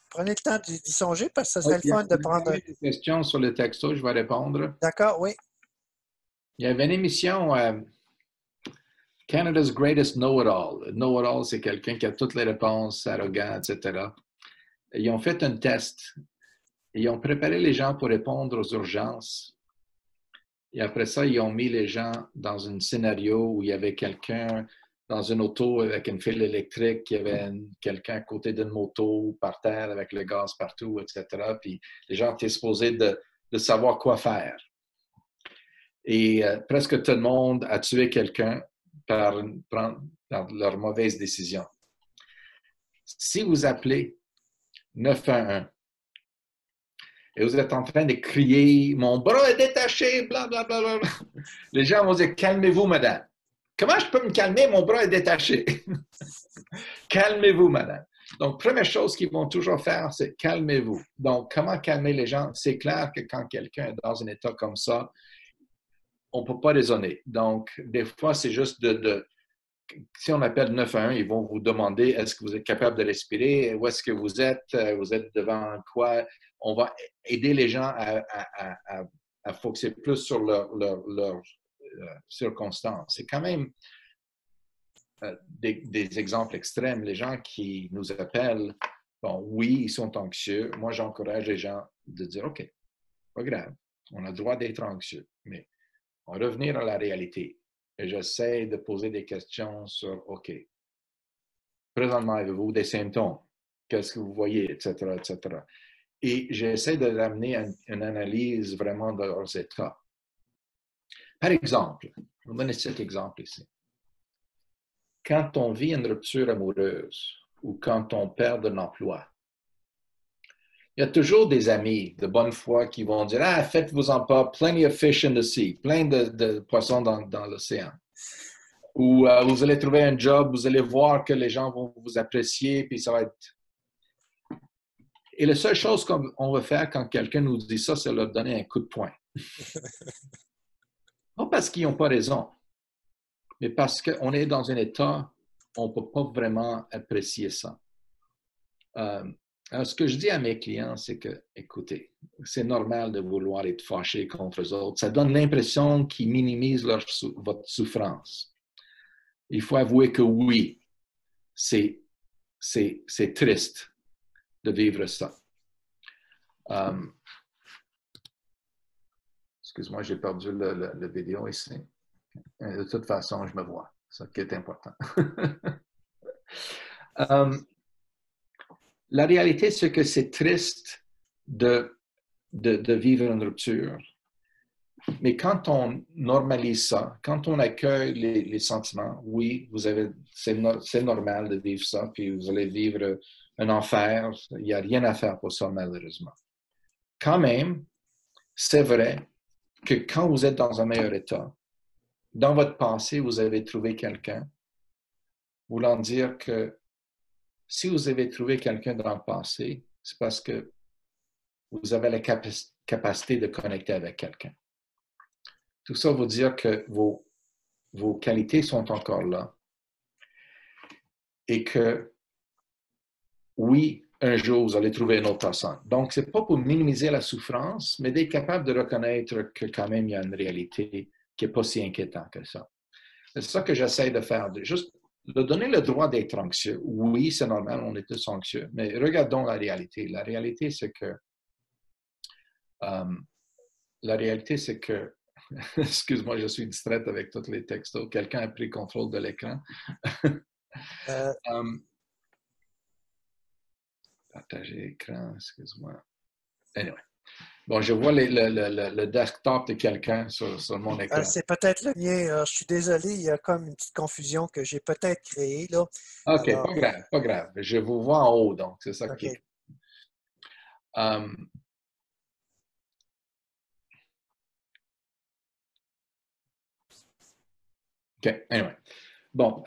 prenez le temps d'y songer parce que ce serait Oui, le fun de prendre... des questions sur le texto, je vais répondre. D'accord, oui. Il y avait une émission, Canada's Greatest Know-It-All. Know-It-All, c'est quelqu'un qui a toutes les réponses, arrogant, etc. Ils ont fait un test. Ils ont préparé les gens pour répondre aux urgences. Et après ça, ils ont mis les gens dans un scénario où il y avait quelqu'un dans une auto avec une file électrique, il y avait quelqu'un à côté d'une moto par terre avec le gaz partout, etc. Puis les gens étaient supposés de savoir quoi faire. Et presque tout le monde a tué quelqu'un par leur mauvaise décision. Si vous appelez 911 et vous êtes en train de crier « Mon bras est détaché, blablabla », les gens vont dire « Calmez-vous, madame. » Comment je peux me calmer? Mon bras est détaché. Calmez-vous, madame. Donc, première chose qu'ils vont toujours faire, c'est calmez-vous. Donc, comment calmer les gens? C'est clair que quand quelqu'un est dans un état comme ça, on ne peut pas raisonner. Donc, des fois, c'est juste si on appelle 911, ils vont vous demander est-ce que vous êtes capable de respirer, où est-ce que vous êtes devant quoi. On va aider les gens à focuser plus sur leurs circonstances. C'est quand même des exemples extrêmes. Les gens qui nous appellent, bon, oui, ils sont anxieux. Moi, j'encourage les gens de dire OK, pas grave, on a le droit d'être anxieux, mais on va revenir à la réalité. Et j'essaie de poser des questions sur, OK, présentement, avez-vous des symptômes? Qu'est-ce que vous voyez, etc., etc. Et j'essaie de ramener une analyse vraiment de leurs états. Par exemple, je vais vous donner cet exemple ici. Quand on vit une rupture amoureuse ou quand on perd un emploi, il y a toujours des amis de bonne foi qui vont dire « Ah, faites-vous-en pas, plenty of fish in the sea, plein de poissons dans l'océan. » Ou vous allez trouver un job, vous allez voir que les gens vont vous apprécier, puis ça va être... Et la seule chose qu'on va faire quand quelqu'un nous dit ça, c'est leur donner un coup de poing. Pas parce qu'ils n'ont pas raison, mais parce qu'on est dans un état où on ne peut pas vraiment apprécier ça. Alors, ce que je dis à mes clients, c'est que, écoutez, c'est normal de vouloir être fâché contre eux autres. Ça donne l'impression qu'ils minimisent votre souffrance. Il faut avouer que oui, c'est triste de vivre ça. Excuse-moi, j'ai perdu le vidéo ici. De toute façon, je me vois. C'est ça qui est important. La réalité, c'est que c'est triste de vivre une rupture. Mais quand on normalise ça, quand on accueille les sentiments, oui, c'est normal de vivre ça, puis vous allez vivre un enfer. Il n'y a rien à faire pour ça, malheureusement. Quand même, c'est vrai que quand vous êtes dans un meilleur état, dans votre passé, vous avez trouvé quelqu'un, voulant dire que si vous avez trouvé quelqu'un dans le passé, c'est parce que vous avez la capacité de connecter avec quelqu'un. Tout ça veut dire que vos qualités sont encore là et que, oui, un jour, vous allez trouver une autre personne. Donc, ce n'est pas pour minimiser la souffrance, mais d'être capable de reconnaître que quand même, il y a une réalité qui n'est pas si inquiétante que ça. C'est ça que j'essaie de faire, de juste de donner le droit d'être anxieux. Oui, c'est normal, on est tous anxieux, mais regardons la réalité. La réalité, c'est que excuse-moi, je suis distraite avec tous les textos. Quelqu'un a pris contrôle de l'écran. Partager l'écran, excuse-moi. Anyway. Bon, je vois le desktop de quelqu'un sur mon écran. C'est peut-être le mien. Je suis désolé, il y a comme une petite confusion que j'ai peut-être créée, là. OK, Alors, pas grave, pas grave. Je vous vois en haut, donc c'est ça qui est. OK, anyway. Bon,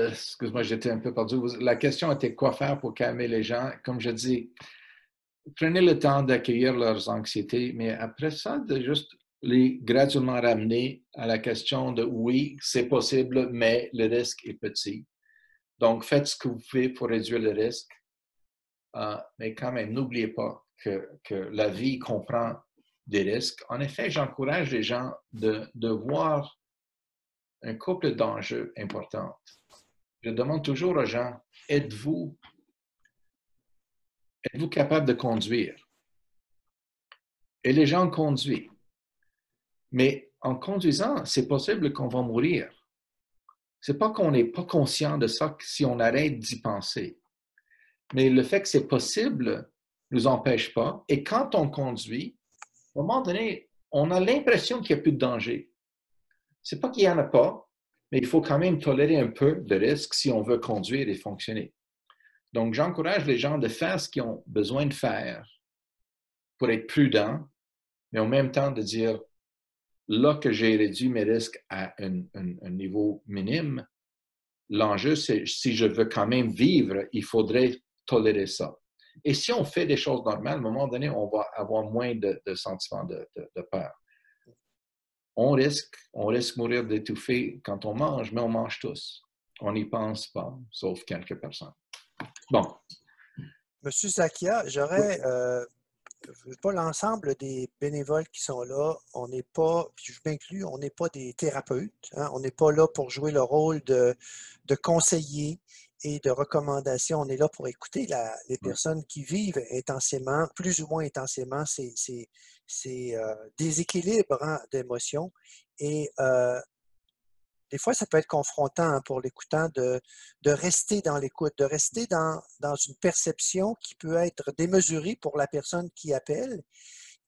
excuse-moi, j'étais un peu perdu. La question était quoi faire pour calmer les gens. Comme je dis, prenez le temps d'accueillir leurs anxiétés, mais après ça, de juste les graduellement ramener à la question de oui, c'est possible, mais le risque est petit. Donc, faites ce que vous pouvez pour réduire le risque. Mais quand même, n'oubliez pas que la vie comprend des risques. En effet, j'encourage les gens de voir un couple d'enjeux importants. Je demande toujours aux gens, êtes-vous capable de conduire? Et les gens conduisent. Mais en conduisant, c'est possible qu'on va mourir. C'est pas qu'on n'est pas conscient de ça si on arrête d'y penser. Mais le fait que c'est possible ne nous empêche pas. Et quand on conduit, à un moment donné, on a l'impression qu'il n'y a plus de danger. C'est pas qu'il n'y en a pas, mais il faut quand même tolérer un peu de risque si on veut conduire et fonctionner. Donc, j'encourage les gens de faire ce qu'ils ont besoin de faire pour être prudents, mais en même temps de dire, là que j'ai réduit mes risques à un niveau minime, l'enjeu, c'est si je veux quand même vivre, il faudrait tolérer ça. Et si on fait des choses normales, à un moment donné, on va avoir moins de sentiments de peur. On risque de mourir d'étouffer quand on mange, mais on mange tous. On n'y pense pas, sauf quelques personnes. Bon. Monsieur Zakia, j'aurais pas l'ensemble des bénévoles qui sont là. On n'est pas, puis je m'inclus, on n'est pas des thérapeutes. Hein, on n'est pas là pour jouer le rôle de conseiller et de recommandation. On est là pour écouter les personnes qui vivent intensément, plus ou moins intensément, ces déséquilibres, hein, d'émotions. Et des fois, ça peut être confrontant, hein, pour l'écoutant de rester dans l'écoute, de rester dans une perception qui peut être démesurée pour la personne qui appelle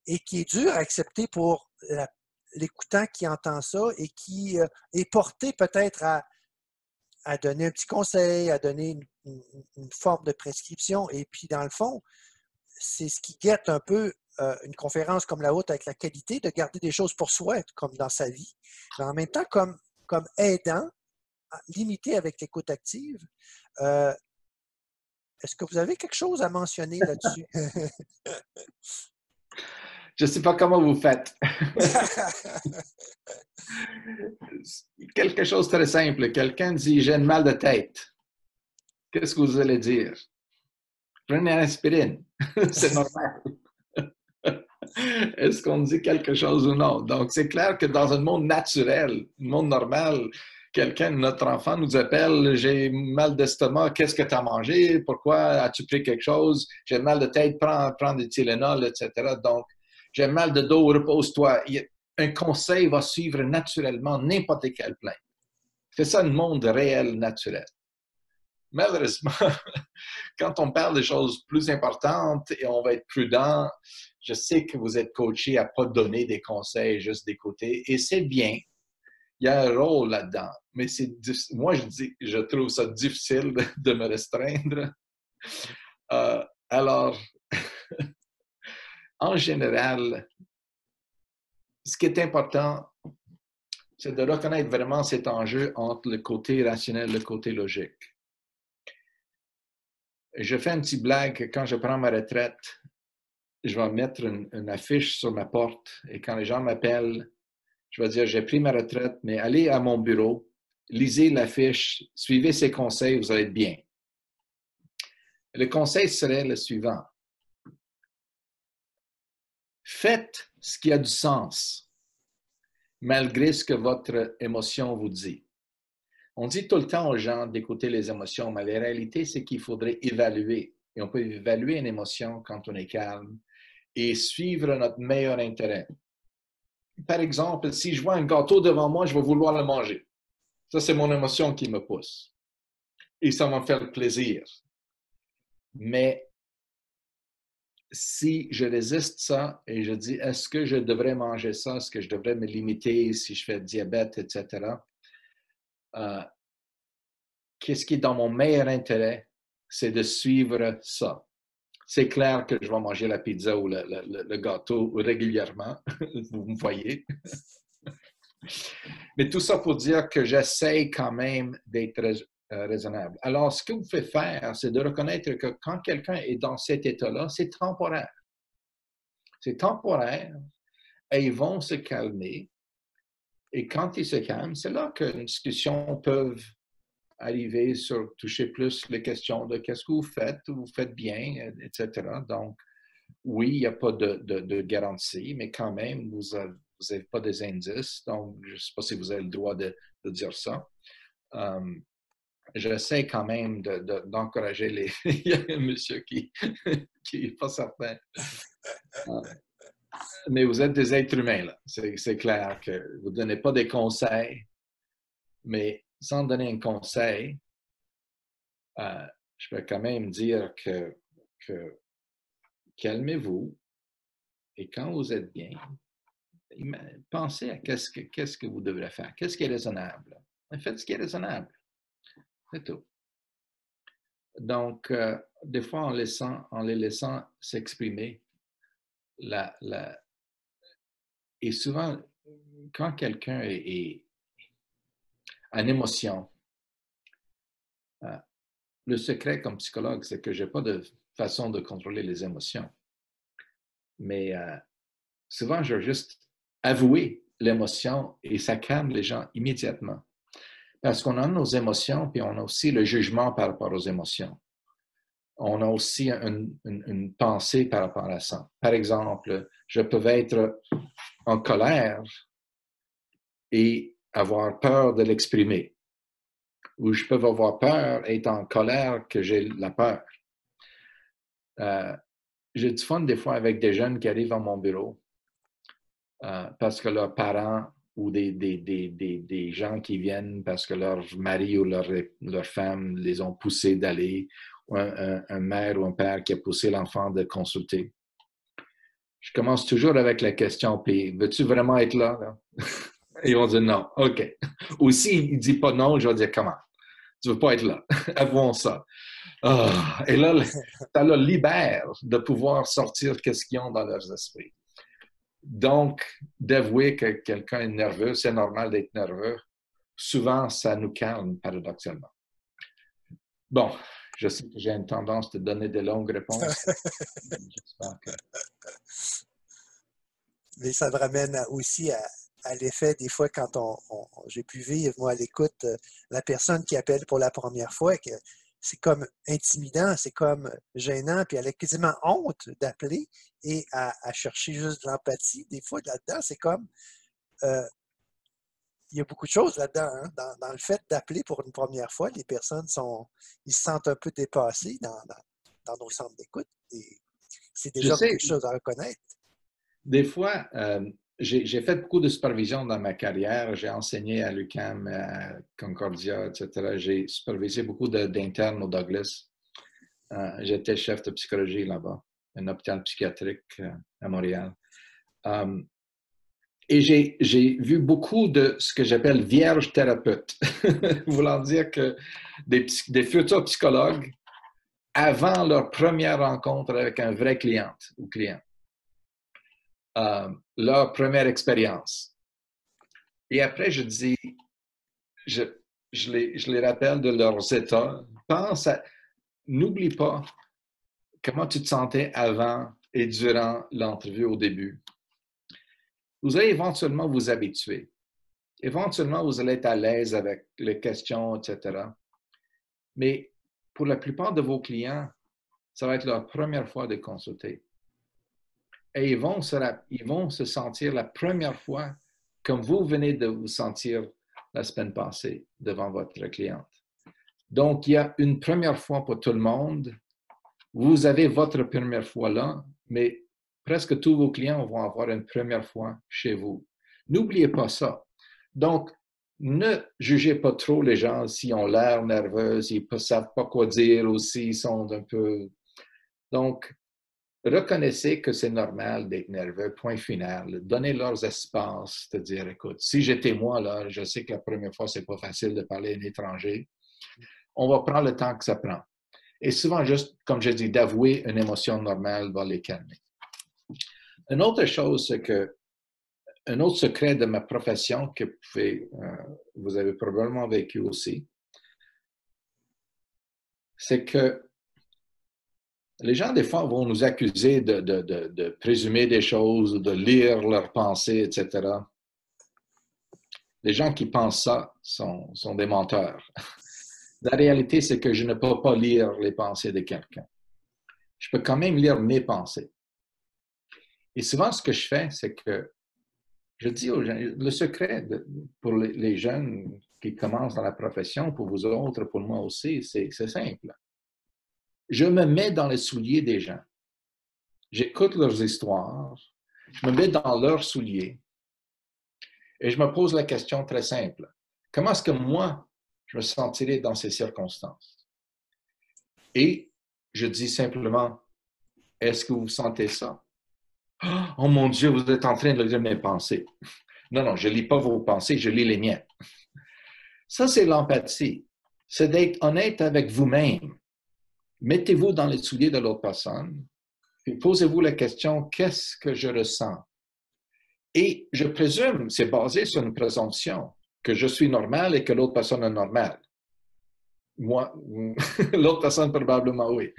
et qui est dure à accepter pour l'écoutant qui entend ça et qui est porté peut-être à donner un petit conseil, à donner une forme de prescription. Et puis, dans le fond, c'est ce qui guette un peu une conférence comme la vôtre avec la qualité de garder des choses pour soi, comme dans sa vie, mais en même temps comme aidant, limité avec l'écoute active. Est-ce que vous avez quelque chose à mentionner là-dessus? Je ne sais pas comment vous faites. Quelque chose de très simple. Quelqu'un dit « j'ai un mal de tête ». Qu'est-ce que vous allez dire? Prenez une aspirine. C'est normal. Est-ce qu'on dit quelque chose ou non? Donc, c'est clair que dans un monde naturel, un monde normal, quelqu'un, notre enfant nous appelle, j'ai mal d'estomac, qu'est-ce que tu as mangé? Pourquoi as-tu pris quelque chose? J'ai mal de tête, prends des Tylenol, etc. Donc, j'ai mal de dos, repose-toi. Un conseil va suivre naturellement n'importe quelle plainte. C'est ça le monde réel, naturel. Malheureusement, quand on parle de choses plus importantes et on va être prudent, je sais que vous êtes coaché à ne pas donner des conseils, juste d'écouter, et c'est bien. Il y a un rôle là-dedans, mais moi, je trouve ça difficile de me restreindre. Alors, en général, ce qui est important, c'est de reconnaître vraiment cet enjeu entre le côté rationnel et le côté logique. Je fais une petite blague que quand je prends ma retraite, je vais mettre une affiche sur ma porte et quand les gens m'appellent, je vais dire, j'ai pris ma retraite, mais allez à mon bureau, lisez l'affiche, suivez ces conseils, vous allez être bien. Le conseil serait le suivant. Faites ce qui a du sens, malgré ce que votre émotion vous dit. On dit tout le temps aux gens d'écouter les émotions, mais la réalité, c'est qu'il faudrait évaluer. Et on peut évaluer une émotion quand on est calme et suivre notre meilleur intérêt. Par exemple, si je vois un gâteau devant moi, je vais vouloir le manger. Ça, c'est mon émotion qui me pousse. Et ça va me faire plaisir. Mais si je résiste ça et je dis, est-ce que je devrais manger ça? Est-ce que je devrais me limiter si je fais diabète, etc.? Qu'est-ce qui est dans mon meilleur intérêt? C'est de suivre ça. C'est clair que je vais manger la pizza ou le gâteau régulièrement. Vous me voyez. Mais tout ça pour dire que j'essaie quand même d'être raisonnable. Alors, ce que vous faites faire, c'est de reconnaître que quand quelqu'un est dans cet état-là, c'est temporaire. C'est temporaire et ils vont se calmer. Et quand ils se calment, c'est là qu'une discussion peut arriver sur toucher plus les questions de qu'est-ce que vous faites bien, etc. Donc, oui, il n'y a pas de garantie, mais quand même, vous n'avez pas des indices. Donc, je ne sais pas si vous avez le droit de dire ça. J'essaie quand même d'encourager les... Il y a un monsieur qui n'est pas certain. Mais vous êtes des êtres humains, là. C'est clair que vous ne donnez pas des conseils, mais sans donner un conseil, je peux quand même dire que calmez-vous et quand vous êtes bien, pensez à qu'est-ce que vous devrez faire, qu'est-ce qui est raisonnable. Faites ce qui est raisonnable. C'est tout. Donc, des fois, en les laissant s'exprimer, et souvent, quand quelqu'un a une émotion, le secret comme psychologue, c'est que je n'ai pas de façon de contrôler les émotions. Mais souvent, je vais juste avouer l'émotion et ça calme les gens immédiatement. Parce qu'on a nos émotions, puis on a aussi le jugement par rapport aux émotions. On a aussi une pensée par rapport à ça. Par exemple, je peux être en colère et avoir peur de l'exprimer. Ou je peux avoir peur, être en colère, que j'ai la peur. J'ai du fun des fois avec des jeunes qui arrivent à mon bureau parce que leurs parents ou des gens qui viennent parce que leur mari ou leur femme les ont poussés d'aller, ou un mère ou un père qui a poussé l'enfant de consulter. Je commence toujours avec la question, puis veux-tu vraiment être là? Et ils vont dire non, OK. Ou s'il ne dit pas non, je vais dire comment? Tu ne veux pas être là. Avouons ça. Oh, et là, ça leur libère de pouvoir sortir qu'est-ce qu'ils ont dans leurs esprits. Donc, d'avouer que quelqu'un est nerveux, c'est normal d'être nerveux. Souvent, ça nous calme, paradoxalement. Bon, je sais que j'ai une tendance de donner de longues réponses. J'espère que... Mais ça me ramène aussi à l'effet, des fois, quand j'ai pu vivre, moi, à l'écoute, la personne qui appelle pour la première fois, que c'est comme intimidant, c'est comme gênant, puis elle a quasiment honte d'appeler et à chercher juste de l'empathie. Des fois, là-dedans, c'est comme... il y a beaucoup de choses là-dedans, hein? Dans le fait d'appeler pour une première fois, les personnes ils se sentent un peu dépassés dans nos centres d'écoute. Et c'est déjà quelque chose à reconnaître. Des fois, j'ai fait beaucoup de supervision dans ma carrière. J'ai enseigné à l'UQAM, à Concordia, etc. J'ai supervisé beaucoup d'internes au Douglas. J'étais chef de psychologie là-bas, un hôpital psychiatrique à Montréal. Et j'ai vu beaucoup de ce que j'appelle vierges thérapeutes, voulant dire que des futurs psychologues, avant leur première rencontre avec un vrai cliente ou client, leur première expérience. Et après, je dis, je les rappelle de leurs états. N'oublie pas comment tu te sentais avant et durant l'entrevue au début. Vous allez éventuellement vous habituer. Éventuellement, vous allez être à l'aise avec les questions, etc. Mais pour la plupart de vos clients, Ça va être leur première fois de consulter. Et ils vont se sentir la première fois comme vous venez de vous sentir la semaine passée devant votre cliente. Donc, il y a une première fois pour tout le monde. Vous avez votre première fois là, mais presque tous vos clients vont avoir une première fois chez vous. N'oubliez pas ça. Donc, ne jugez pas trop les gens s'ils ont l'air nerveux, s'ils ne savent pas quoi dire ou s'ils sont un peu... Donc, reconnaissez que c'est normal d'être nerveux, point final. Donnez leurs espaces, de dire, écoute, si j'étais moi, là, je sais que la première fois, c'est pas facile de parler à un étranger. On va prendre le temps que ça prend. Et souvent, juste, comme je dis, d'avouer une émotion normale va les calmer. Une autre chose, c'est que, un autre secret de ma profession que vous avez probablement vécu aussi, c'est que les gens, des fois, vont nous accuser de présumer des choses, de lire leurs pensées, etc. Les gens qui pensent ça sont des menteurs. La réalité, c'est que je ne peux pas lire les pensées de quelqu'un. Je peux quand même lire mes pensées. Et souvent, ce que je fais, c'est que je dis aux gens, le secret pour les jeunes qui commencent dans la profession, pour vous autres, pour moi aussi, c'est simple. Je me mets dans les souliers des gens. J'écoute leurs histoires, je me mets dans leurs souliers et je me pose la question très simple. Comment est-ce que moi, je me sentirais dans ces circonstances? Et je dis simplement, est-ce que vous sentez ça? Oh mon Dieu, vous êtes en train de lire mes pensées. Non, non, je ne lis pas vos pensées, je lis les miennes. Ça, c'est l'empathie. C'est d'être honnête avec vous-même. Mettez-vous dans les souliers de l'autre personne, puis posez-vous la question, qu'est-ce que je ressens? Et je présume, c'est basé sur une présomption, que je suis normal et que l'autre personne est normale. Moi, l'autre personne probablement oui.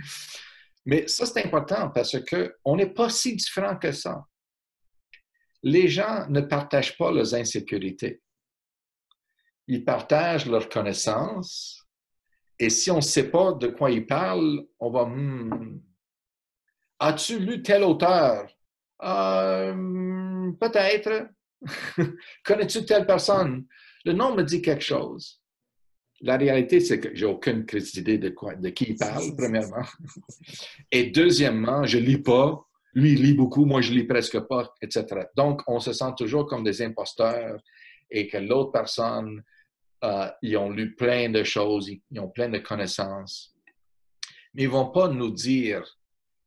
Mais ça, c'est important parce qu'on n'est pas si différent que ça. Les gens ne partagent pas leurs insécurités. Ils partagent leurs connaissances et si on ne sait pas de quoi ils parlent, on va « As-tu lu tel auteur? Peut-être. Connais-tu telle personne? » Le nom me dit quelque chose. La réalité, c'est que j'ai aucune idée de qui il parle, premièrement. Et deuxièmement, je ne lis pas. Lui, il lit beaucoup, moi, je ne lis presque pas, etc. Donc, on se sent toujours comme des imposteurs et que l'autre personne, ils ont lu plein de choses, ils ont plein de connaissances. Mais ils ne vont pas nous dire,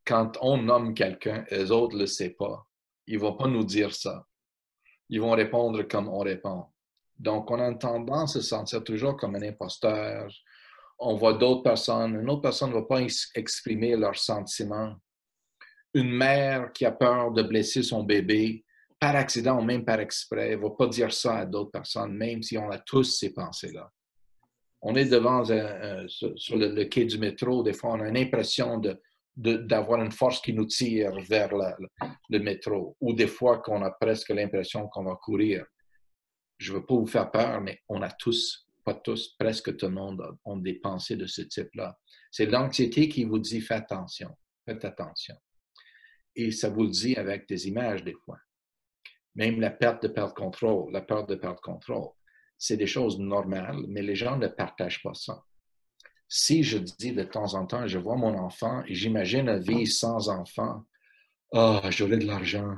quand on nomme quelqu'un, les autres ne le savent pas. Ils ne vont pas nous dire ça. Ils vont répondre comme on répond. Donc, on a tendance à se sentir toujours comme un imposteur. On voit d'autres personnes. Une autre personne ne va pas exprimer leurs sentiments. Une mère qui a peur de blesser son bébé, par accident ou même par exprès, ne va pas dire ça à d'autres personnes, même si on a tous ces pensées-là. On est devant, sur le quai du métro, des fois, on a l'impression d'avoir une force qui nous tire vers le métro, ou des fois qu'on a presque l'impression qu'on va courir. Je ne veux pas vous faire peur, mais on a tous, pas tous, presque tout le monde ont des pensées de ce type-là. C'est l'anxiété qui vous dit « faites attention ». Et ça vous le dit avec des images des fois. Même la peur de perdre contrôle, c'est des choses normales, mais les gens ne partagent pas ça. Si je dis de temps en temps, je vois mon enfant et j'imagine une vie sans enfant, j'aurais de l'argent,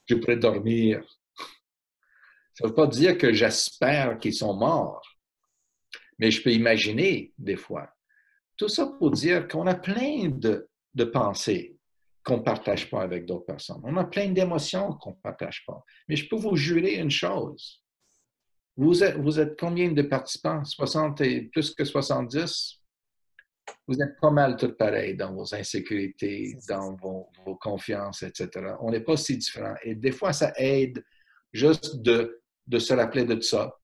je pourrais dormir. Ça ne veut pas dire que j'espère qu'ils sont morts, mais je peux imaginer des fois. Tout ça pour dire qu'on a plein de pensées qu'on ne partage pas avec d'autres personnes. On a plein d'émotions qu'on ne partage pas. Mais je peux vous jurer une chose. Vous êtes combien de participants? 60 et plus que 70? Vous êtes pas mal tous pareils dans vos insécurités, dans vos confiances, etc. On n'est pas si différents. Et des fois, ça aide juste de se rappeler de ça.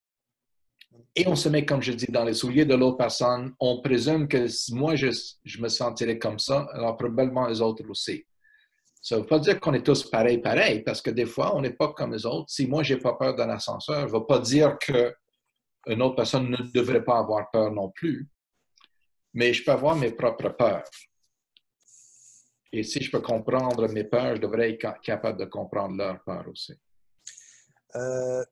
Et on se met, comme je dis, dans les souliers de l'autre personne. On présume que moi, je me sentirais comme ça, alors probablement les autres aussi. Ça ne veut pas dire qu'on est tous pareils, parce que des fois, on n'est pas comme les autres. Si moi, je n'ai pas peur d'un ascenseur, je ne veux pas dire qu'une autre personne ne devrait pas avoir peur non plus. Mais je peux avoir mes propres peurs. Et si je peux comprendre mes peurs, je devrais être capable de comprendre leurs peurs aussi. Euh,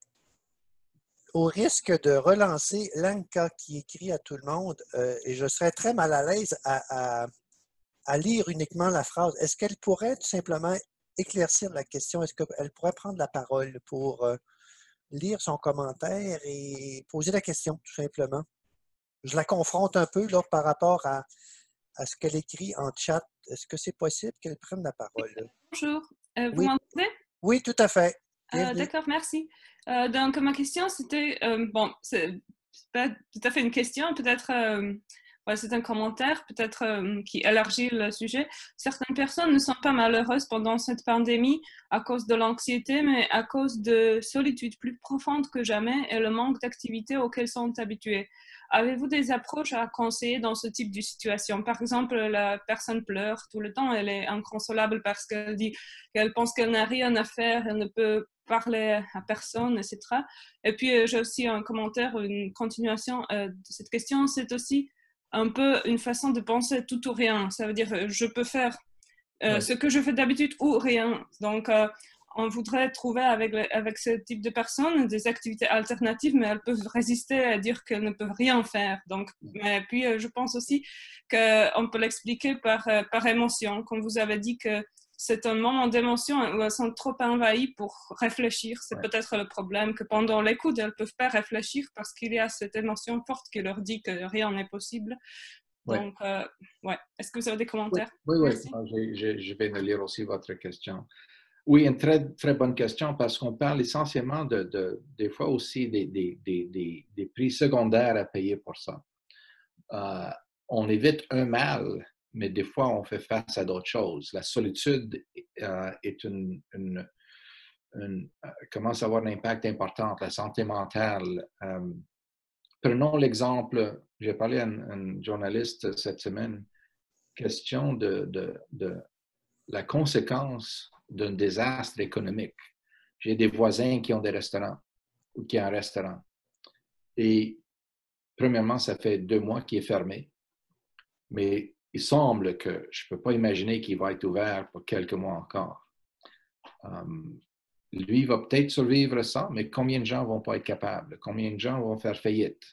Au risque de relancer Lanka qui écrit à tout le monde, et je serais très mal à l'aise à lire uniquement la phrase, est-ce qu'elle pourrait tout simplement éclaircir la question? Est-ce qu'elle pourrait prendre la parole pour lire son commentaire et poser la question, tout simplement? Je la confronte un peu là, par rapport à ce qu'elle écrit en chat. Est-ce que c'est possible qu'elle prenne la parole? Bonjour, vous Oui, m'entendez? oui, tout à fait. Bienvenue. D'accord, merci. Donc, ma question, c'était, bon, c'est pas tout à fait une question, peut-être, ouais, c'est un commentaire, peut-être qui élargit le sujet. Certaines personnes ne sont pas malheureuses pendant cette pandémie à cause de l'anxiété, mais à cause de solitude plus profonde que jamais et le manque d'activités auxquelles sont habituées. Avez-vous des approches à conseiller dans ce type de situation? Par exemple, la personne pleure tout le temps, elle est inconsolable parce qu'elle dit qu'elle pense qu'elle n'a rien à faire, elle ne peut parler à personne, etc. Et puis, j'ai aussi un commentaire, une continuation de cette question. C'est aussi un peu une façon de penser tout ou rien. Ça veut dire, je peux faire ce que je fais d'habitude ou rien. Donc, on voudrait trouver avec ce type de personnes des activités alternatives, mais elles peuvent résister à dire qu'elles ne peuvent rien faire. Donc, mais puis, je pense aussi qu'on peut l'expliquer par émotion. Comme vous avez dit que c'est un moment d'émotion où elles sont trop envahies pour réfléchir. C'est peut-être le problème que pendant l'écoute, elles ne peuvent pas réfléchir parce qu'il y a cette émotion forte qui leur dit que rien n'est possible. Donc, ouais. Est-ce que vous avez des commentaires? Oui. Je vais lire aussi votre question. Oui, une très, très bonne question parce qu'on parle essentiellement des fois aussi des prix secondaires à payer pour ça. On évite un mal, mais des fois, on fait face à d'autres choses. La solitude est commence à avoir un impact important. La santé mentale. Prenons l'exemple, j'ai parlé à un journaliste cette semaine, question de la conséquence d'un désastre économique. J'ai des voisins qui ont des restaurants ou qui ont un restaurant. Et premièrement, ça fait 2 mois qu'il est fermé. Mais il semble que je ne peux pas imaginer qu'il va être ouvert pour quelques mois encore. Lui va peut-être survivre ça, mais combien de gens ne vont pas être capables? Combien de gens vont faire faillite?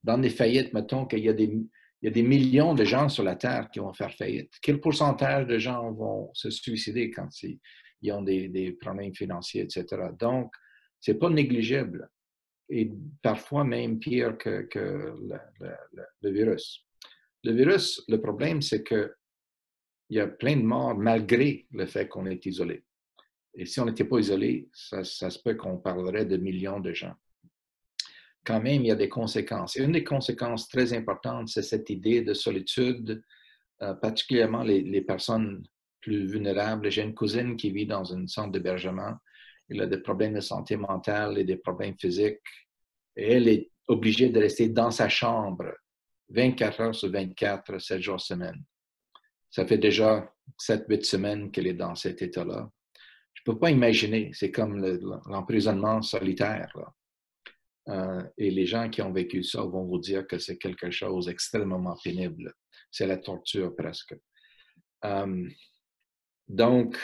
Dans les faillites, mettons qu'il y a des millions de gens sur la Terre qui vont faire faillite. Quel pourcentage de gens vont se suicider quand ils ont des problèmes financiers, etc.? Donc, ce n'est pas négligeable. Et parfois même pire que le virus. Le virus, le problème, c'est qu'il y a plein de morts malgré le fait qu'on est isolé. Et si on n'était pas isolé, ça se peut qu'on parlerait de millions de gens. Quand même, il y a des conséquences. Et une des conséquences très importantes, c'est cette idée de solitude, particulièrement les personnes plus vulnérables. J'ai une cousine qui vit dans un centre d'hébergement. Elle a des problèmes de santé mentale et des problèmes physiques. Et elle est obligée de rester dans sa chambre 24 heures sur 24, 7 jours semaine. Ça fait déjà 7-8 semaines qu'elle est dans cet état-là. Je ne peux pas imaginer, c'est comme l'emprisonnement solitaire. Et les gens qui ont vécu ça vont vous dire que c'est quelque chose d'extrêmement pénible. C'est la torture presque. Donc,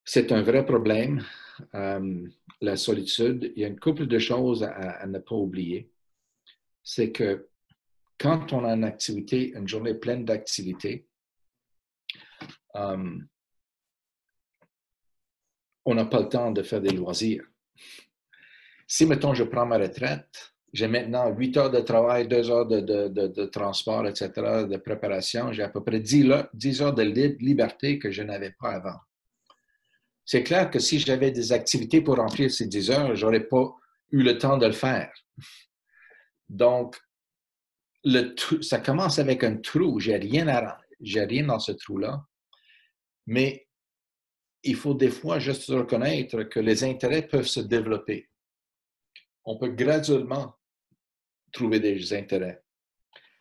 c'est un vrai problème, la solitude. Il y a une couple de choses à ne pas oublier. C'est que quand on a une journée pleine d'activités, on n'a pas le temps de faire des loisirs. Si, mettons, je prends ma retraite, j'ai maintenant 8 heures de travail, 2 heures de transport, etc., de préparation, j'ai à peu près 10 heures de liberté que je n'avais pas avant. C'est clair que si j'avais des activités pour remplir ces 10 heures, je n'aurais pas eu le temps de le faire. Donc, ça commence avec un trou. J'ai rien dans ce trou-là. Mais il faut des fois juste reconnaître que les intérêts peuvent se développer. On peut graduellement trouver des intérêts.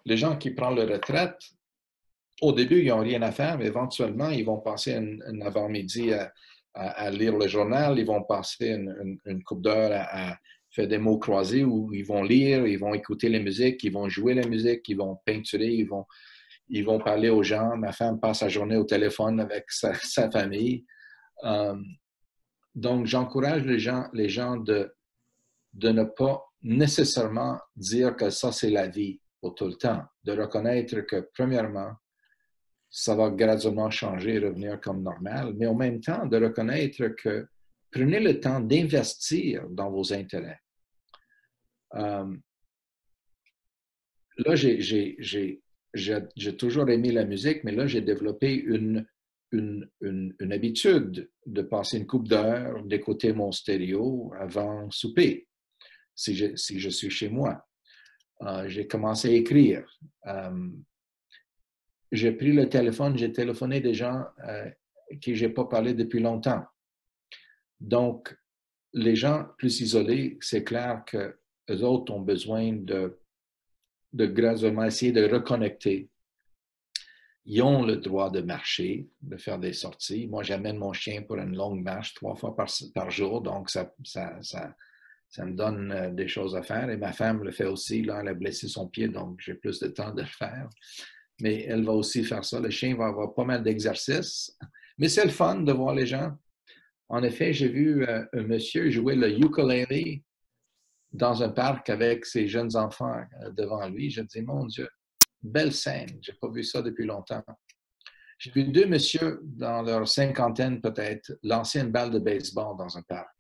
Les gens qui prennent leur retraite, au début, ils n'ont rien à faire, mais éventuellement, ils vont passer un avant-midi à lire le journal, ils vont passer une couple d'heures à faire des mots croisés où ils vont lire, ils vont écouter la musique, ils vont jouer la musique, ils vont peinturer, ils vont parler aux gens. Ma femme passe sa journée au téléphone avec sa famille. Donc, j'encourage les gens de ne pas nécessairement dire que ça, c'est la vie pour tout le temps. De reconnaître que, premièrement, ça va graduellement changer et revenir comme normal, mais en même temps, de reconnaître que prenez le temps d'investir dans vos intérêts. Là, j'ai toujours aimé la musique, mais là, j'ai développé une habitude de passer une couple d'heures, d'écouter mon stéréo avant souper, si je suis chez moi. J'ai commencé à écrire. J'ai pris le téléphone, j'ai téléphoné des gens qui je n'ai pas parlé depuis longtemps. Donc, les gens plus isolés, c'est clair que les autres ont besoin de graduellement essayer de reconnecter. Ils ont le droit de marcher, de faire des sorties. Moi, j'amène mon chien pour une longue marche 3 fois par jour, donc ça me donne des choses à faire. Et ma femme le fait aussi. Là, elle a blessé son pied, donc j'ai plus de temps de le faire. Mais elle va aussi faire ça. Le chien va avoir pas mal d'exercices. Mais c'est le fun de voir les gens. En effet, j'ai vu un monsieur jouer le ukulele dans un parc avec ses jeunes enfants devant lui. Je me dis, mon Dieu, belle scène. Je n'ai pas vu ça depuis longtemps. J'ai vu 2 messieurs dans leur cinquantaine peut-être lancer une balle de baseball dans un parc.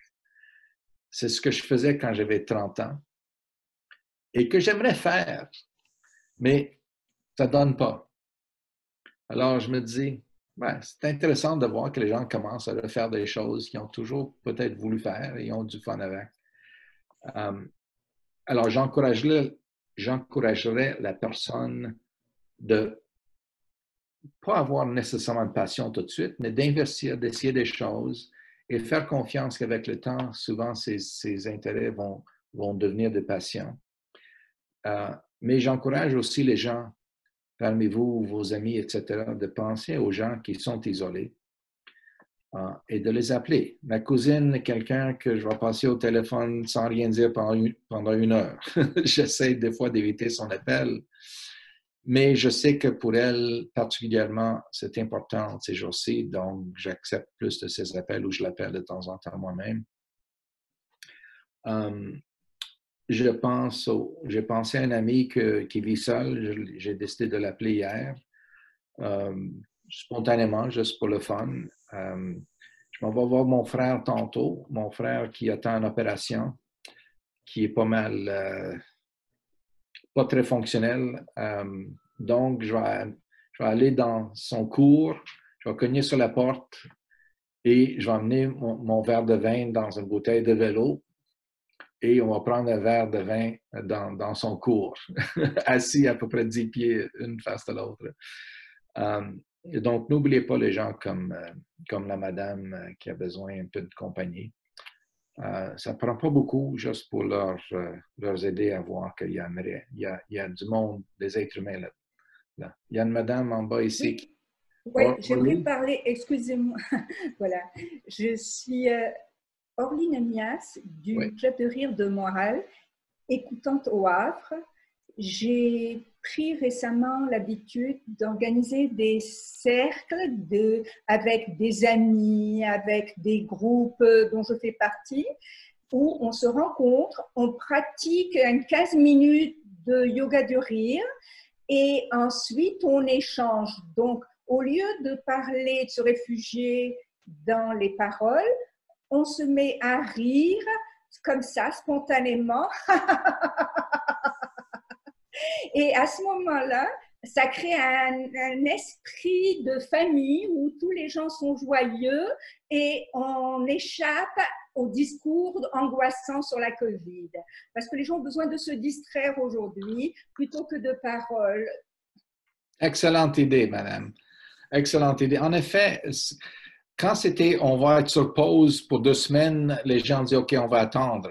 C'est ce que je faisais quand j'avais 30 ans et que j'aimerais faire, mais ça ne donne pas. Alors, je me dis, ouais, c'est intéressant de voir que les gens commencent à refaire des choses qu'ils ont toujours peut-être voulu faire et ils ont du fun avec. Alors, j'encouragerais la personne de ne pas avoir nécessairement de passion tout de suite, mais d'investir, d'essayer des choses et faire confiance qu'avec le temps, souvent, ces intérêts vont devenir des passions. Mais j'encourage aussi les gens, parmi vous, vos amis, etc., de penser aux gens qui sont isolés et de les appeler. Ma cousine est quelqu'un que je vais passer au téléphone sans rien dire pendant 1 heure. J'essaie des fois d'éviter son appel, mais je sais que pour elle, particulièrement, c'est important ces jours-ci, donc j'accepte plus de ses appels ou je l'appelle de temps en temps moi-même. J'ai pensé à un ami qui vit seul. J'ai décidé de l'appeler hier, spontanément, juste pour le fun. Je m'en vais voir mon frère tantôt, mon frère qui attend une opération, qui est pas mal, pas très fonctionnel. Donc, je vais aller dans son cours, je vais cogner sur la porte et je vais amener mon verre de vin dans une bouteille de vélo. Et on va prendre un verre de vin dans son cours, assis à peu près 10 pieds une face de l'autre. Donc, n'oubliez pas les gens comme la madame qui a besoin un peu de compagnie. Ça ne prend pas beaucoup juste pour leur aider à voir qu'il y a du monde, des êtres humains là. Il y a une madame en bas ici. Oui, j'aimerais parler, excusez-moi, voilà, je suis Orline Amias du Club de rire de Montréal, écoutante au Havre. J'ai pris récemment l'habitude d'organiser des cercles avec des amis, avec des groupes dont je fais partie, où on se rencontre, on pratique 15 minutes de yoga du rire et ensuite on échange. Donc, au lieu de parler, de se réfugier dans les paroles, on se met à rire comme ça, spontanément. Et à ce moment-là, ça crée un esprit de famille où tous les gens sont joyeux et on échappe au discours angoissant sur la COVID. Parce que les gens ont besoin de se distraire aujourd'hui plutôt que de paroles. Excellente idée, madame. Excellente idée. En effet, quand c'était « on va être sur pause pour 2 semaines », les gens disaient « OK, on va attendre ».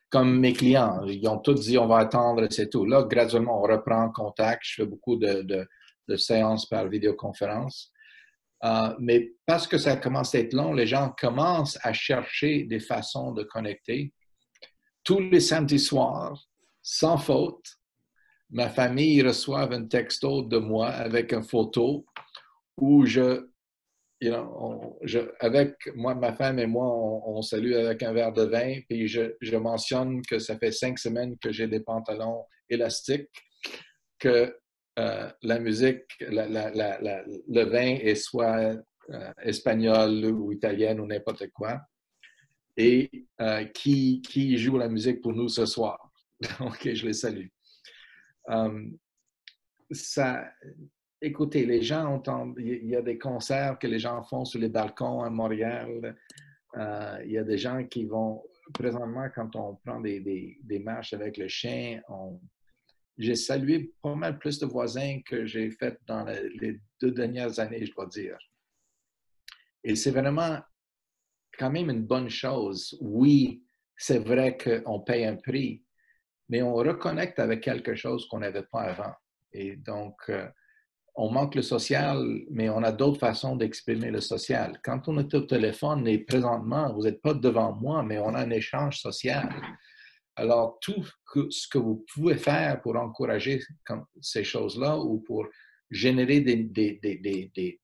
Comme mes clients, ils ont tous dit « on va attendre », c'est tout. Là, graduellement, on reprend contact. Je fais beaucoup de séances par vidéoconférence. Mais parce que ça commence à être long, les gens commencent à chercher des façons de connecter. Tous les samedis soirs, sans faute, ma famille reçoit un texto de moi avec une photo où avec moi, ma femme et moi, on salue avec un verre de vin, puis je mentionne que ça fait 5 semaines que j'ai des pantalons élastiques, que la musique, le vin est soit espagnol ou italien ou n'importe quoi, et qui joue la musique pour nous ce soir. Donc, je les salue. Écoutez, les gens entendent, il y a des concerts que les gens font sur les balcons à Montréal. Il y a des gens qui vont, présentement, quand on prend des marches avec le chien, j'ai salué pas mal plus de voisins que j'ai fait dans les 2 dernières années, je dois dire. Et c'est vraiment quand même une bonne chose. Oui, c'est vrai qu'on paye un prix, mais on reconnecte avec quelque chose qu'on n'avait pas avant. Et donc, on manque le social, mais on a d'autres façons d'exprimer le social. Quand on est au téléphone et présentement, vous n'êtes pas devant moi, mais on a un échange social. Alors, tout ce que vous pouvez faire pour encourager ces choses-là ou pour générer des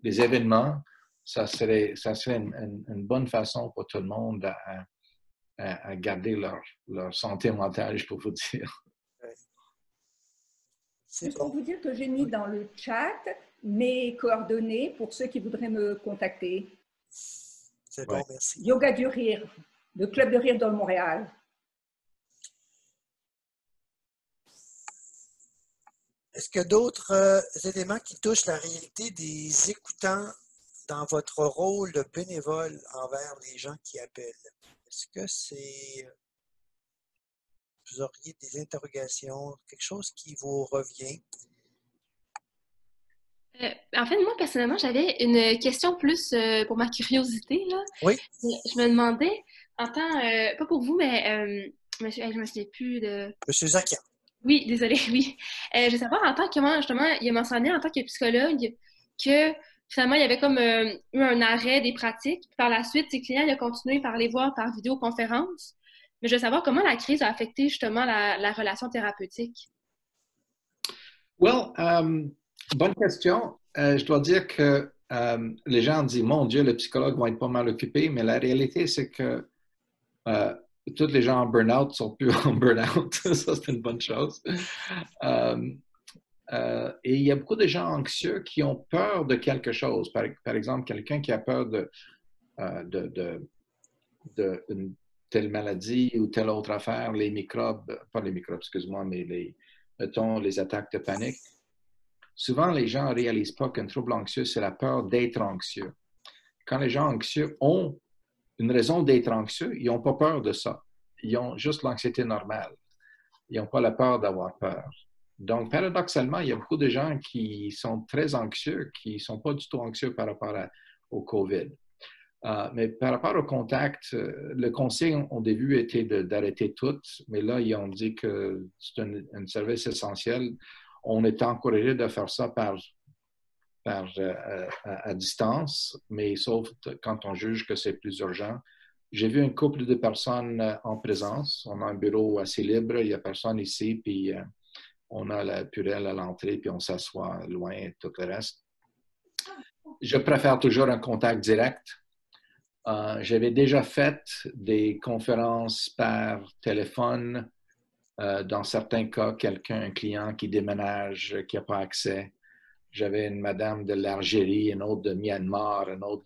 événements, ça serait une bonne façon pour tout le monde à garder leur santé mentale, je peux vous dire. Juste pour vous dire que j'ai mis dans le chat mes coordonnées pour ceux qui voudraient me contacter. C'est bon, merci. Yoga du Rire, le Club de Rire de Montréal. Est-ce qu'il y a d'autres éléments qui touchent la réalité des écoutants dans votre rôle de bénévole envers les gens qui appellent? Est-ce que vous auriez des interrogations, quelque chose qui vous revient? En fait, moi, personnellement, j'avais une question plus pour ma curiosité, là. Oui. Je me demandais, pas pour vous, mais je me souviens plus de... Monsieur Zakian. Oui, désolée, oui. Je veux savoir, justement, il a mentionné en tant que psychologue que finalement, il y avait comme eu un arrêt des pratiques. Puis par la suite, ses clients, il a continué par les voir par vidéoconférence. Mais je veux savoir comment la crise a affecté justement la relation thérapeutique. Well, bonne question. Je dois dire que les gens disent, mon Dieu, les psychologues vont être pas mal occupés, mais la réalité, c'est que tous les gens en burn-out sont plus en burn-out. Ça, c'est une bonne chose. Et il y a beaucoup de gens anxieux qui ont peur de quelque chose. Par exemple, quelqu'un qui a peur d'une telle maladie ou telle autre affaire, les microbes, pas les microbes, excuse-moi, mais mettons, les attaques de panique. Souvent, les gens ne réalisent pas qu'un trouble anxieux, c'est la peur d'être anxieux. Quand les gens anxieux ont une raison d'être anxieux, ils n'ont pas peur de ça. Ils ont juste l'anxiété normale. Ils n'ont pas la peur d'avoir peur. Donc, paradoxalement, il y a beaucoup de gens qui sont très anxieux, qui ne sont pas du tout anxieux par rapport au COVID. Mais par rapport au contact, le conseil au début était d'arrêter tout, mais là, ils ont dit que c'est un service essentiel. On est encouragé de faire ça à distance, mais sauf quand on juge que c'est plus urgent. J'ai vu un couple de personnes en présence. On a un bureau assez libre, il n'y a personne ici, puis on a la purelle à l'entrée, puis on s'assoit loin et tout le reste. Je préfère toujours un contact direct. J'avais déjà fait des conférences par téléphone. Dans certains cas, un client qui déménage, qui n'a pas accès. J'avais une madame de l'Algérie, une autre de Myanmar, une autre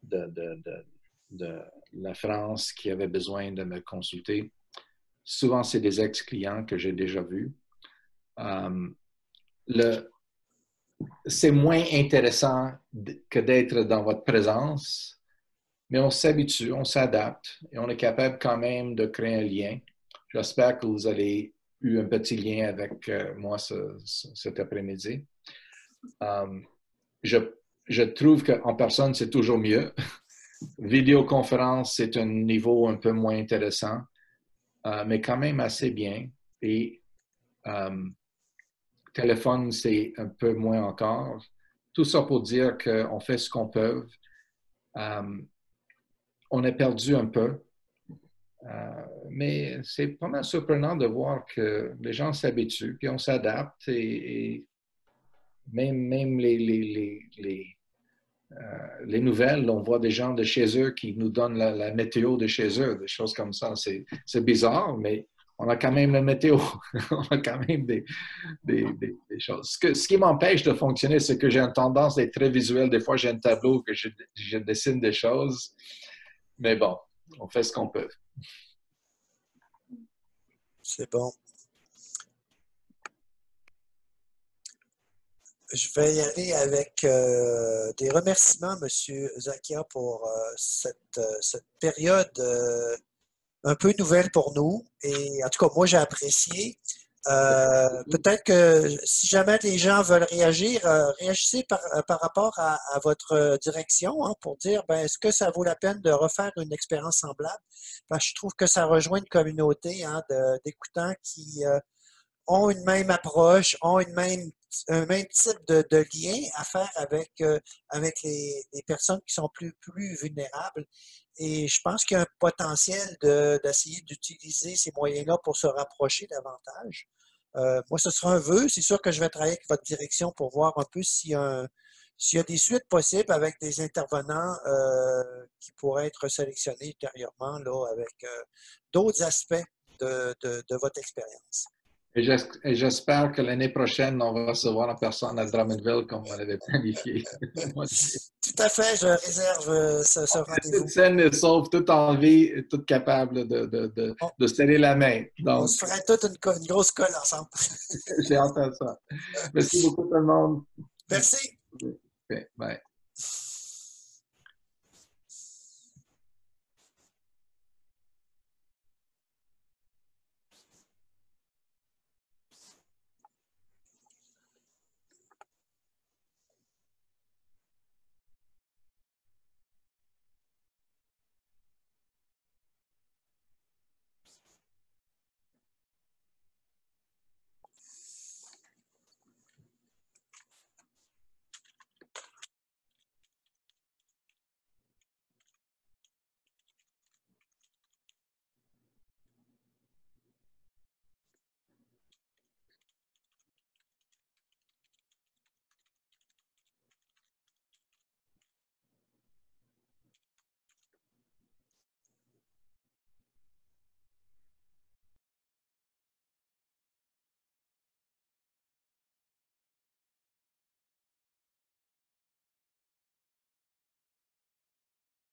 de la France qui avait besoin de me consulter. Souvent, c'est des ex-clients que j'ai déjà vus. C'est moins intéressant que d'être dans votre présence, mais on s'habitue, on s'adapte et on est capable quand même de créer un lien. J'espère que vous avez eu un petit lien avec moi cet après-midi. Je trouve qu'en personne, c'est toujours mieux. Vidéoconférence, c'est un niveau un peu moins intéressant, mais quand même assez bien. Et téléphone, c'est un peu moins encore. Tout ça pour dire qu'on fait ce qu'on peut. On a perdu un peu. Mais c'est pas mal surprenant de voir que les gens s'habituent, puis on s'adapte et même les nouvelles, on voit des gens de chez eux qui nous donnent la météo de chez eux, des choses comme ça. C'est bizarre, mais on a quand même la météo. On a quand même des choses. Ce qui m'empêche de fonctionner, c'est que j'ai une tendance d'être très visuel. Des fois, j'ai un tableau que je dessine des choses. Mais bon, on fait ce qu'on peut. C'est bon. Je vais y aller avec des remerciements, M. Zakia, pour cette période un peu nouvelle pour nous. Et en tout cas, moi, j'ai apprécié. Peut-être que si jamais les gens veulent réagir, réagissez par rapport à votre direction hein, pour dire est-ce que ça vaut la peine de refaire une expérience semblable? Parce que je trouve que ça rejoint une communauté hein, d'écoutants qui ont une même approche, ont un même type de lien à faire avec les personnes qui sont plus vulnérables. Et je pense qu'il y a un potentiel d'essayer d'utiliser ces moyens-là pour se rapprocher davantage. Moi, ce sera un vœu. C'est sûr que je vais travailler avec votre direction pour voir un peu s'il y a des suites possibles avec des intervenants qui pourraient être sélectionnés ultérieurement là, avec d'autres aspects de votre expérience. Et j'espère que l'année prochaine, on va se voir en personne à Drummondville comme on avait planifié. Tout à fait, je réserve ce rendez-vous. Cette scène est sauve, toute en vie, et toute capable de serrer la main. Donc, on se ferait toute une grosse colle ensemble. J'ai hâte à ça. Merci beaucoup tout le monde. Merci. Okay, bye.